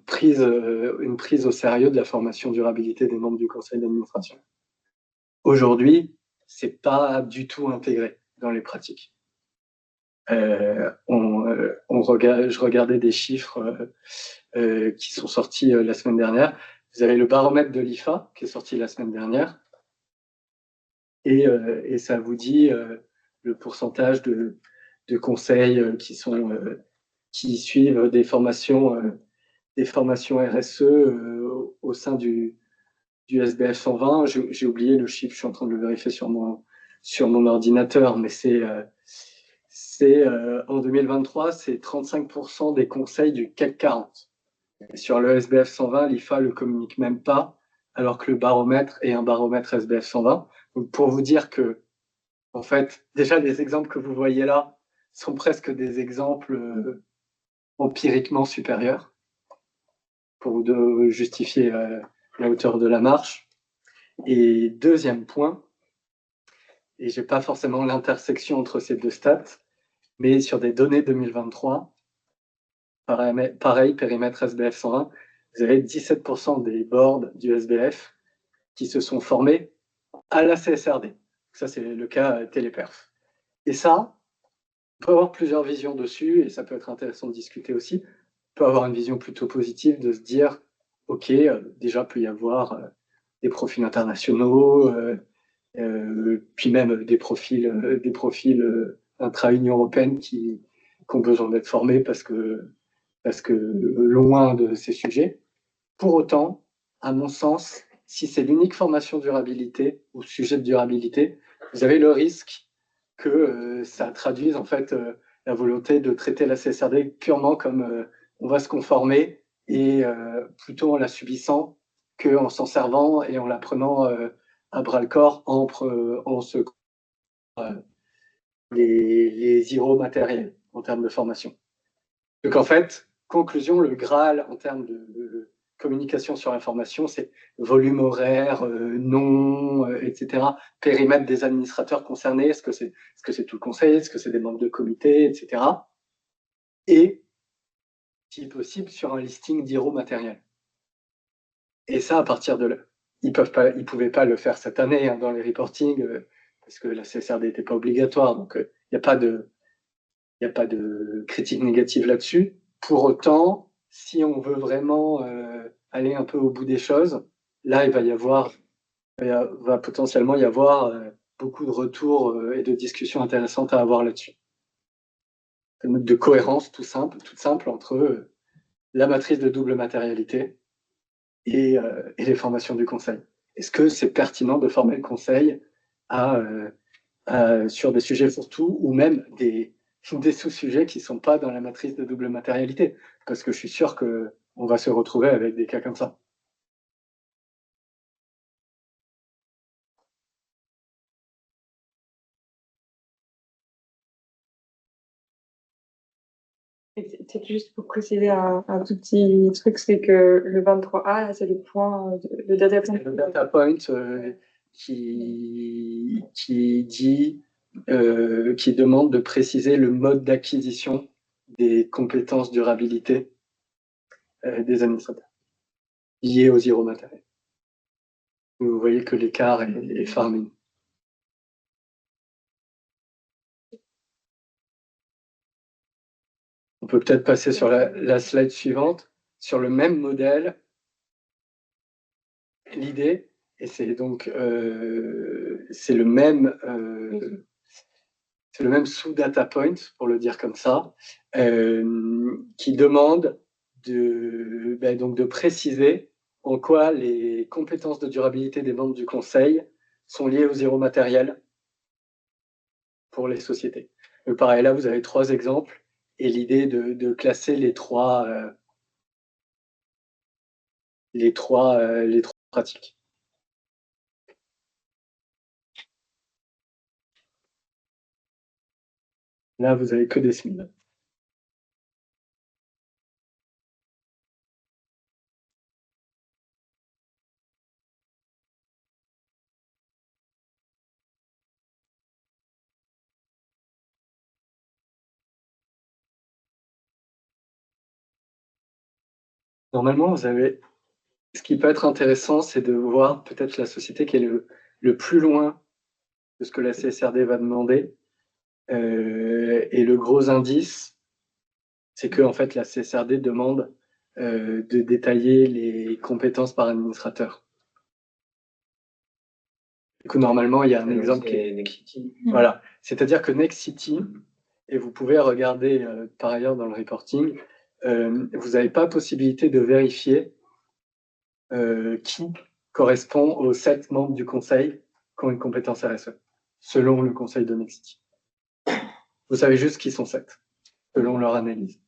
prise au sérieux de la formation durabilité des membres du conseil d'administration. Aujourd'hui, c'est pas du tout intégré dans les pratiques. Je regardais des chiffres qui sont sortis la semaine dernière. Vous avez le baromètre de l'IFA qui est sorti la semaine dernière et ça vous dit le pourcentage de conseils qui suivent des formations RSE au sein du SBF 120. J'ai oublié le chiffre, je suis en train de le vérifier sur mon ordinateur, mais c'est en 2023, c'est 35% des conseils du CAC 40. Et sur le SBF 120, l'IFA le communique même pas, alors que le baromètre est un baromètre SBF 120. Donc pour vous dire que, en fait, déjà les exemples que vous voyez là sont presque des exemples empiriquement supérieurs pour vous justifier la hauteur de la marche. Et deuxième point, et j'ai pas forcément l'intersection entre ces deux stats, mais sur des données 2023, pareil, périmètre SBF 120, vous avez 17% des boards du SBF qui se sont formés à la CSRD. Ça, c'est le cas Téléperf. Et ça, on peut avoir plusieurs visions dessus, et ça peut être intéressant de discuter aussi. On peut avoir une vision plutôt positive de se dire, OK, déjà, peut y avoir des profils internationaux, puis même des profils intra-Union européenne qui ont besoin d'être formés parce que loin de ces sujets. Pour autant, à mon sens, si c'est l'unique formation durabilité ou sujet de durabilité, vous avez le risque que ça traduise en fait la volonté de traiter la CSRD purement comme on va se conformer et plutôt en la subissant qu'en s'en servant et en la prenant à bras le corps en se les IRO matériels en termes de formation. Donc en fait, conclusion, le Graal en termes de communication sur l'information, c'est volume horaire, nom, etc. Périmètre des administrateurs concernés, est-ce que c'est tout le conseil, est-ce que c'est des membres de comité, etc. Et, si possible, sur un listing d'IRO matériel. Et ça, à partir de là, ils pouvaient pas le faire cette année hein, dans les reportings, parce que la CSRD n'était pas obligatoire, donc il n'y a pas de Il n'y a pas de critique négative là-dessus. Pour autant, si on veut vraiment aller un peu au bout des choses, là, il va potentiellement y avoir beaucoup de retours et de discussions intéressantes à avoir là-dessus. Une note de cohérence toute simple entre la matrice de double matérialité et les formations du conseil. Est-ce que c'est pertinent de former le conseil sur des sujets fourre-tout ou même des sous-sujets qui ne sont pas dans la matrice de double matérialité? Parce que je suis sûr qu'on va se retrouver avec des cas comme ça. C'est juste pour préciser un tout petit truc, c'est que le 23A, là, c'est le point, le data point. Le data point qui dit, qui demande de préciser le mode d'acquisition des compétences durabilité des administrateurs liées au zéro matériel. Vous voyez que l'écart est faramineux. On peut peut-être passer sur la slide suivante. Sur le même modèle, l'idée, et c'est donc c'est le même sous-data point, pour le dire comme ça, qui demande de préciser en quoi les compétences de durabilité des membres du conseil sont liées au zéro matériel pour les sociétés. Donc, pareil, là, vous avez 3 exemples et l'idée de classer les trois pratiques. Là, vous avez que des SMID. Normalement, vous avez. Ce qui peut être intéressant, c'est de voir peut-être la société qui est le plus loin de ce que la CSRD va demander. Et le gros indice, c'est que en fait, la CSRD demande de détailler les compétences par administrateur. Du coup, normalement, il y a un exemple qui est Nexity. Voilà. C'est-à-dire que Nexity, et vous pouvez regarder par ailleurs dans le reporting, vous n'avez pas possibilité de vérifier qui correspond aux 7 membres du conseil qui ont une compétence RSE, selon le conseil de Nexity. Vous savez juste qui sont 7, selon leur analyse.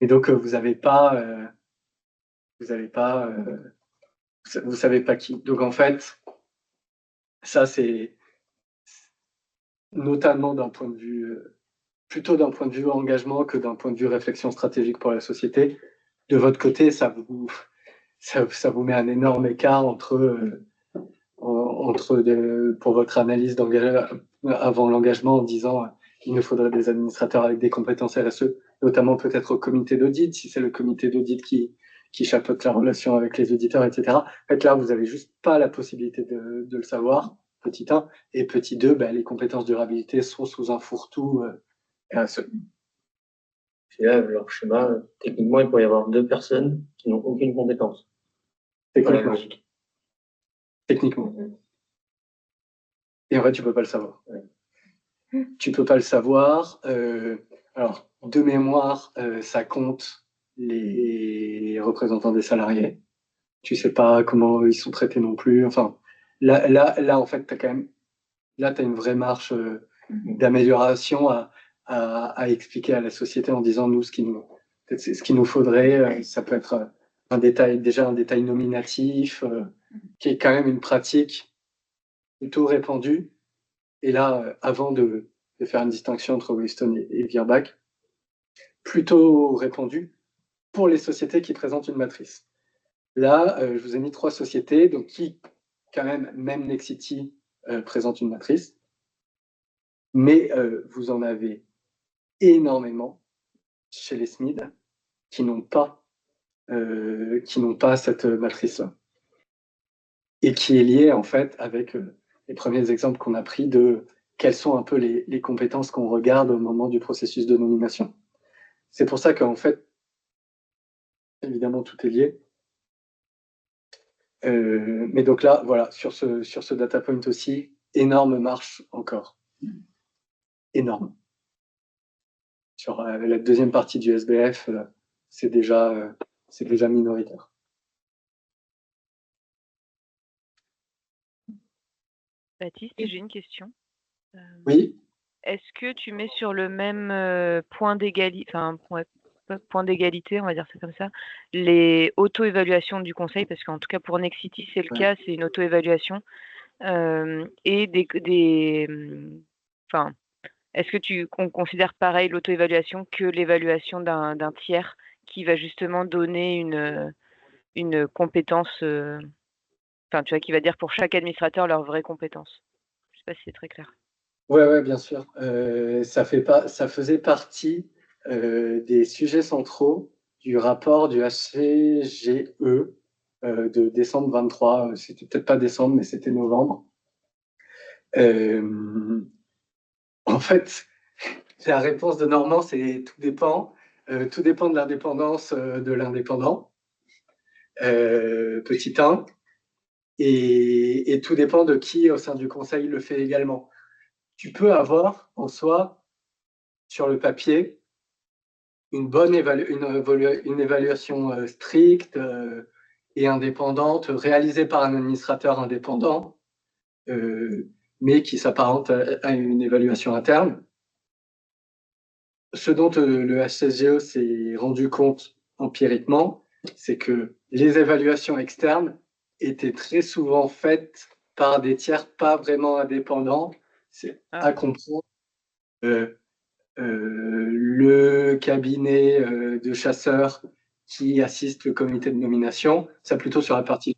Et donc, vous savez pas qui. Donc, en fait, ça, c'est notamment plutôt d'un point de vue engagement que d'un point de vue réflexion stratégique pour la société. De votre côté, ça vous met un énorme écart pour votre analyse avant l'engagement en disant il nous faudrait des administrateurs avec des compétences RSE, notamment peut-être au comité d'audit, si c'est le comité d'audit qui chapeaute la relation avec les auditeurs, etc. En fait, là, vous n'avez juste pas la possibilité de le savoir, petit 1. Et petit 2, les compétences durabilité sont sous un fourre-tout RSE. Et là, leur schéma, techniquement, il pourrait y avoir 2 personnes qui n'ont aucune compétence. Techniquement. Techniquement. Et en fait, tu peux pas le savoir. Tu peux pas le savoir. Alors, de mémoire, ça compte les représentants des salariés. Tu sais pas comment ils sont traités non plus. Enfin, là en fait, t'as une vraie marche d'amélioration à expliquer à la société en disant nous ce qu'il nous faudrait. Ça peut être un détail nominatif, qui est quand même une pratique plutôt répandue. Et là, avant de faire une distinction entre Williston et Virbac, plutôt répandue pour les sociétés qui présentent une matrice. Là, je vous ai mis 3 sociétés, donc qui, quand même Nexity présente une matrice, mais vous en avez énormément chez les SMID qui n'ont pas cette matrice-là. Et qui est liée, en fait, avec les premiers exemples qu'on a pris de quelles sont un peu les compétences qu'on regarde au moment du processus de nomination. C'est pour ça qu'en fait, évidemment, tout est lié. Mais donc là, voilà, sur ce data point aussi, énorme marche encore. Énorme. Sur la deuxième partie du SBF, c'est déjà minoritaire. Baptiste, j'ai une question. Oui. Est-ce que tu mets sur le même point d'égalité, point d'égalité, on va dire ça comme ça, les auto-évaluations du conseil, parce qu'en tout cas pour Nexity c'est le cas, c'est une auto-évaluation, et est-ce que qu'on considère pareil l'auto-évaluation que l'évaluation d'un tiers qui va justement donner une compétence, tu vois, qui va dire pour chaque administrateur leur vraie compétence. Je sais pas si c'est très clair. Ouais, bien sûr. Ça faisait partie des sujets centraux du rapport du HCGE de décembre 23. C'était peut-être pas décembre, mais c'était novembre. En fait, la réponse de Normand, c'est tout dépend. Tout dépend de l'indépendance de l'indépendant, petit 1. Et tout dépend de qui au sein du conseil le fait également. Tu peux avoir en soi, sur le papier, une évaluation stricte et indépendante, réalisée par un administrateur indépendant, mais qui s'apparente à une évaluation interne. Ce dont le HCSGE s'est rendu compte empiriquement, c'est que les évaluations externes étaient très souvent faites par des tiers pas vraiment indépendants. C'est à comprendre. Le cabinet de chasseurs qui assiste le comité de nomination, ça plutôt sur la partie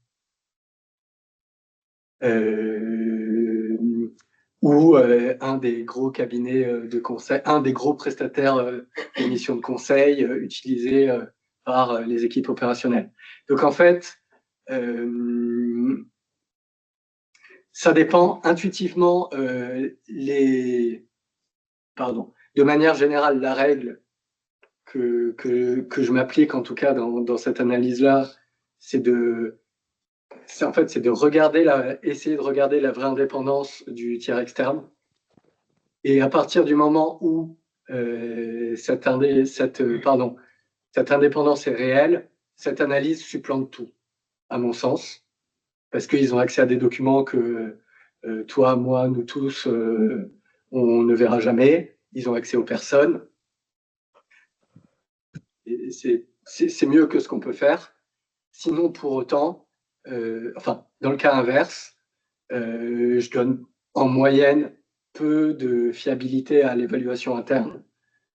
ou un des gros cabinets de conseil, un des gros prestataires d'émissions de conseil utilisés par les équipes opérationnelles. Donc en fait, ça dépend intuitivement de manière générale, la règle que je m'applique en tout cas dans cette analyse-là, c'est de essayer de regarder la vraie indépendance du tiers externe. Et à partir du moment où cette indépendance est réelle, cette analyse supplante tout, à mon sens, parce qu'ils ont accès à des documents que toi, moi, nous tous, on ne verra jamais. Ils ont accès aux personnes. C'est mieux que ce qu'on peut faire. Sinon, pour autant, dans le cas inverse, je donne en moyenne peu de fiabilité à l'évaluation interne,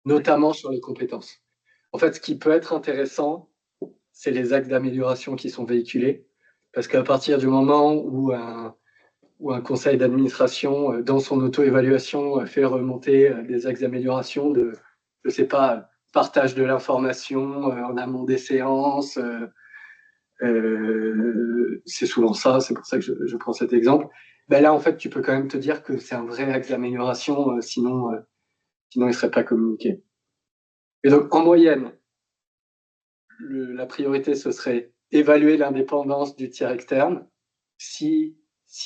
notamment sur les compétences. En fait, ce qui peut être intéressant, c'est les axes d'amélioration qui sont véhiculés, parce qu'à partir du moment où un conseil d'administration, dans son auto-évaluation, fait remonter des axes d'amélioration de, je sais pas, partage de l'information en amont des séances, c'est souvent ça, c'est pour ça que je prends cet exemple. Ben là, en fait, tu peux quand même te dire que c'est un vrai axe d'amélioration, sinon il ne serait pas communiqué. Et donc, en moyenne, la priorité, ce serait évaluer l'indépendance du tiers externe. Si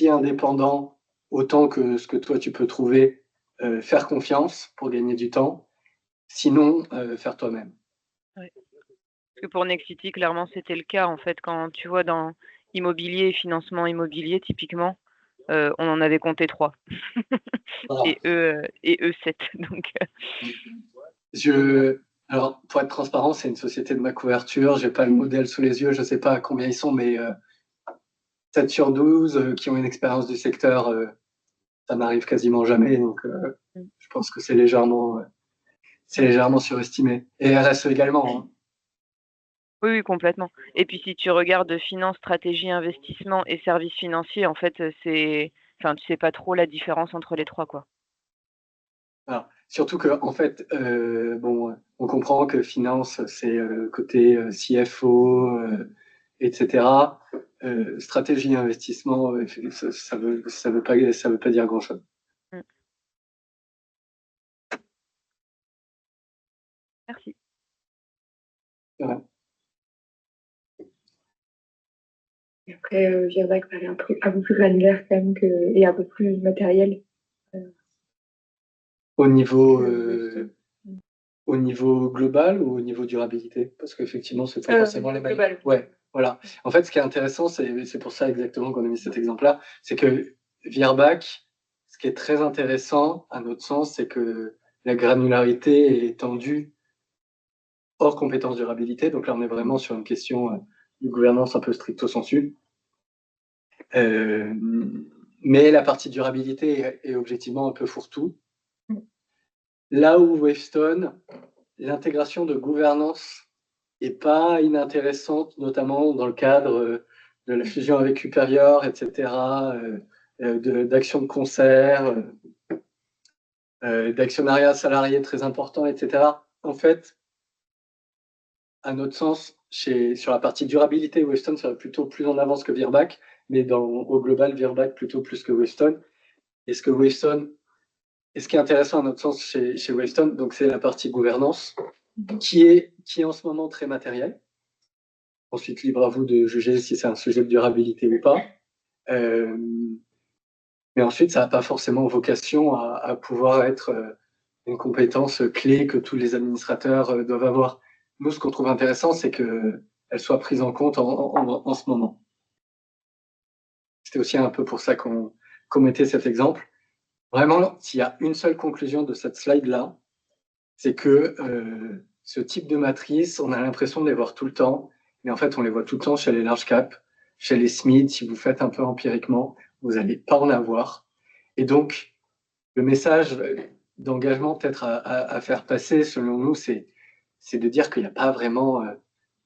indépendant, autant que ce que toi, tu peux trouver, faire confiance pour gagner du temps. Sinon, faire toi-même. Ouais. Parce que pour Nexity, clairement, c'était le cas. En fait, quand tu vois dans immobilier et financement immobilier, typiquement, on en avait compté 3. Voilà. Et eux 7. Donc, alors, pour être transparent, c'est une société de ma couverture. Je n'ai pas le modèle sous les yeux. Je ne sais pas à combien ils sont, mais 7 sur 12 qui ont une expérience du secteur, ça n'arrive quasiment jamais. Donc, je pense que c'est légèrement surestimé. Et RSE également. Hein. Oui, complètement. Et puis, si tu regardes finance, stratégie, investissement et services financiers, en fait, tu sais pas trop la différence entre les trois, quoi. Alors, surtout que, en fait, on comprend que finance, c'est côté CFO, etc. Stratégie, investissement, ça veut pas dire grand-chose. Merci. Ouais. Et après, Virbac paraît un peu plus granulaire quand même et un peu plus matériel. Au niveau, que au niveau global ou au niveau durabilité? Parce qu'effectivement, c'est pas forcément les mêmes. global. Ouais, voilà. En fait, ce qui est intéressant, c'est pour ça exactement qu'on a mis cet exemple-là, c'est que Virbac, ce qui est très intéressant, à notre sens, c'est que la granularité est étendue hors compétence durabilité. Donc là, on est vraiment sur une question de gouvernance un peu stricto sensu. Mais la partie durabilité est objectivement un peu fourre-tout. Là où Wavestone, l'intégration de gouvernance est pas inintéressante, notamment dans le cadre de la fusion avec Uperior, etc., d'actions de concert, d'actionnariat salarié très important, etc. En fait, à notre sens, sur la partie durabilité, Wavestone serait plutôt plus en avance que Virbac, mais au global, Virbac plutôt plus que Wavestone. Et ce qui est intéressant à notre sens chez Wavestone, donc c'est la partie gouvernance, qui est en ce moment très matérielle. Ensuite, libre à vous de juger si c'est un sujet de durabilité ou pas. Mais ensuite, ça n'a pas forcément vocation à pouvoir être une compétence clé que tous les administrateurs doivent avoir. Nous, ce qu'on trouve intéressant, c'est qu'elle soit prise en compte en ce moment. C'était aussi un peu pour ça qu'on mettait cet exemple. Vraiment, s'il y a une seule conclusion de cette slide-là, c'est que ce type de matrice, on a l'impression de les voir tout le temps, mais en fait, on les voit tout le temps chez les large caps, chez les SMID. Si vous faites un peu empiriquement, vous n'allez pas en avoir. Et donc, le message d'engagement peut-être à faire passer, selon nous, c'est de dire qu'il n'y a pas vraiment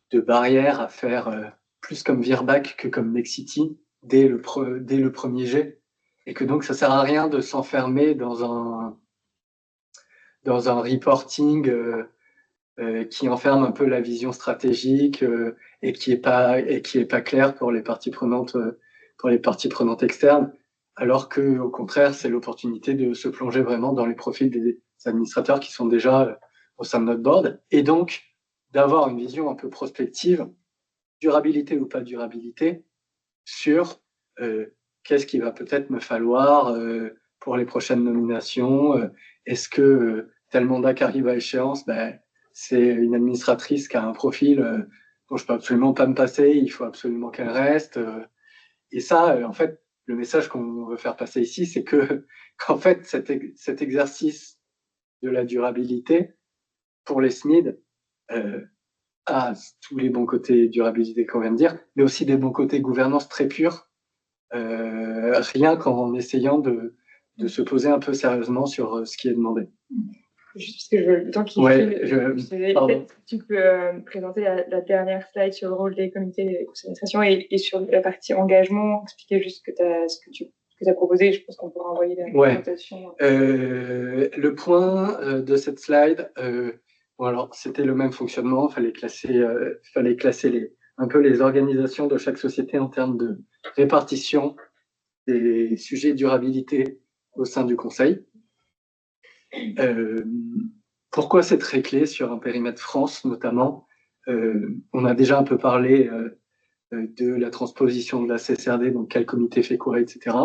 de barrière à faire plus comme Virbac que comme Nexity dès le premier jet. Et que donc, ça ne sert à rien de s'enfermer dans un reporting qui enferme un peu la vision stratégique et qui est pas clair pour les parties prenantes externes, alors que au contraire, c'est l'opportunité de se plonger vraiment dans les profils des administrateurs qui sont déjà au sein de notre board, et donc d'avoir une vision un peu prospective, durabilité ou pas durabilité, sur qu'est-ce qu'il va peut-être me falloir pour les prochaines nominations. Est-ce que tel mandat qui arrive à échéance, c'est une administratrice qui a un profil dont je peux absolument pas me passer, il faut absolument qu'elle reste. Et ça, en fait, le message qu'on veut faire passer ici, c'est qu'en fait, cet exercice de la durabilité pour les SMID a tous les bons côtés durabilité qu'on vient de dire, mais aussi des bons côtés gouvernance très purs, rien qu'en essayant de se poser un peu sérieusement sur ce qui est demandé. Juste parce que je veux le temps qu'il peut-être tu peux présenter la dernière slide sur le rôle des comités des conseils d'administration et sur la partie engagement, expliquer juste ce que tu as proposé. Je pense qu'on pourra envoyer la présentation. Le point de cette slide, bon, alors c'était le même fonctionnement, fallait classer un peu les organisations de chaque société en termes de répartition des sujets de durabilité au sein du conseil. Pourquoi c'est très clé sur un périmètre France notamment? On a déjà un peu parlé de la transposition de la CSRD, donc quel comité fait quoi, etc.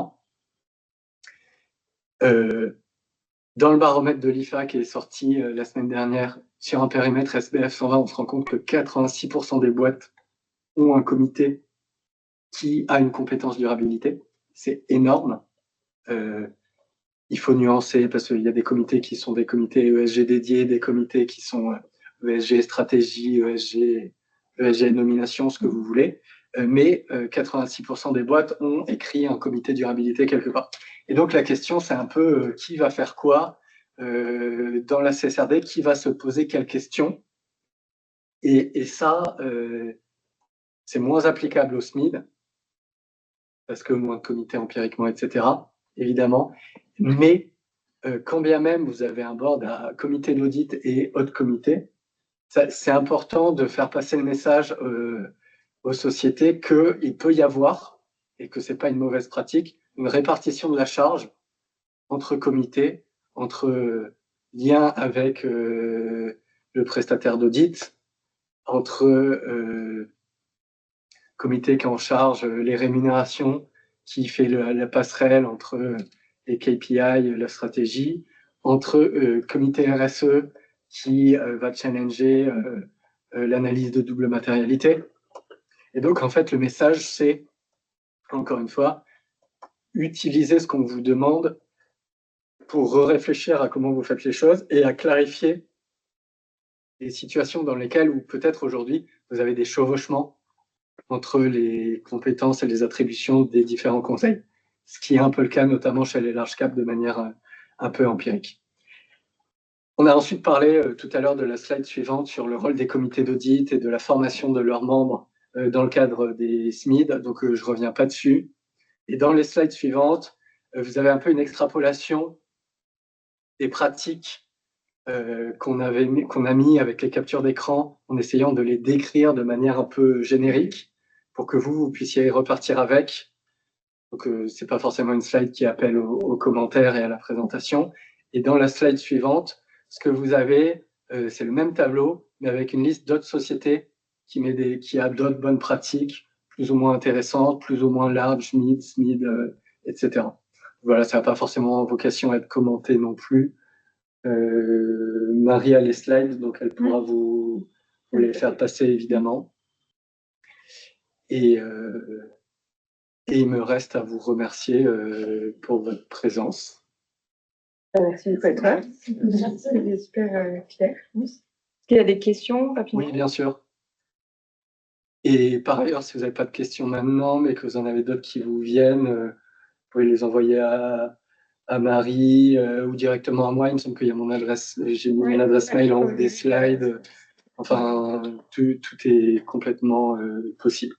Dans le baromètre de l'IFA qui est sorti la semaine dernière, sur un périmètre SBF 120, on se rend compte que 86% des boîtes ont un comité qui a une compétence durabilité. C'est énorme. Il faut nuancer parce qu'il y a des comités qui sont des comités ESG dédiés, des comités qui sont ESG stratégie, ESG nomination, ce que vous voulez. Mais 86% des boîtes ont écrit un comité durabilité quelque part. Et donc la question, c'est un peu qui va faire quoi dans la CSRD, qui va se poser quelles questions. Et ça, c'est moins applicable au SMID, parce que moins de comités empiriquement, etc., évidemment. Mais quand bien même vous avez un board à comité d'audit et autres comités, c'est important de faire passer le message aux sociétés qu'il peut y avoir, et que ce n'est pas une mauvaise pratique, une répartition de la charge entre comités, entre liens avec le prestataire d'audit, entre comité qui est en charge les rémunérations, qui fait la passerelle entre les KPI, la stratégie, entre comité RSE qui va challenger l'analyse de double matérialité. Et donc, en fait, le message, c'est, encore une fois, utiliser ce qu'on vous demande pour réfléchir à comment vous faites les choses et à clarifier les situations dans lesquelles, ou peut-être aujourd'hui, vous avez des chevauchements entre les compétences et les attributions des différents conseils, ce qui est un peu le cas notamment chez les large caps de manière un peu empirique. On a ensuite parlé tout à l'heure de la slide suivante sur le rôle des comités d'audit et de la formation de leurs membres dans le cadre des SMID, donc je ne reviens pas dessus. Et dans les slides suivantes, vous avez un peu une extrapolation des pratiques qu'on a mis avec les captures d'écran en essayant de les décrire de manière un peu générique pour que vous puissiez repartir avec. Donc, ce n'est pas forcément une slide qui appelle aux commentaires et à la présentation. Et dans la slide suivante, ce que vous avez, c'est le même tableau, mais avec une liste d'autres sociétés qui a d'autres bonnes pratiques, plus ou moins intéressantes, plus ou moins large, mid, SMID, etc. Voilà, ça n'a pas forcément vocation à être commenté non plus. Marie a les slides, donc elle pourra vous les faire passer évidemment. Et il me reste à vous remercier pour votre présence. Merci beaucoup à toi. C'était super clair. Est-ce qu'il y a des questions rapidement? Oui, bien sûr. Et par ailleurs, si vous n'avez pas de questions maintenant, mais que vous en avez d'autres qui vous viennent, vous pouvez les envoyer à Marie ou directement à moi. Il me semble qu'il y a mon adresse, j'ai mis mon adresse mail en haut des slides. Enfin, tout est complètement possible.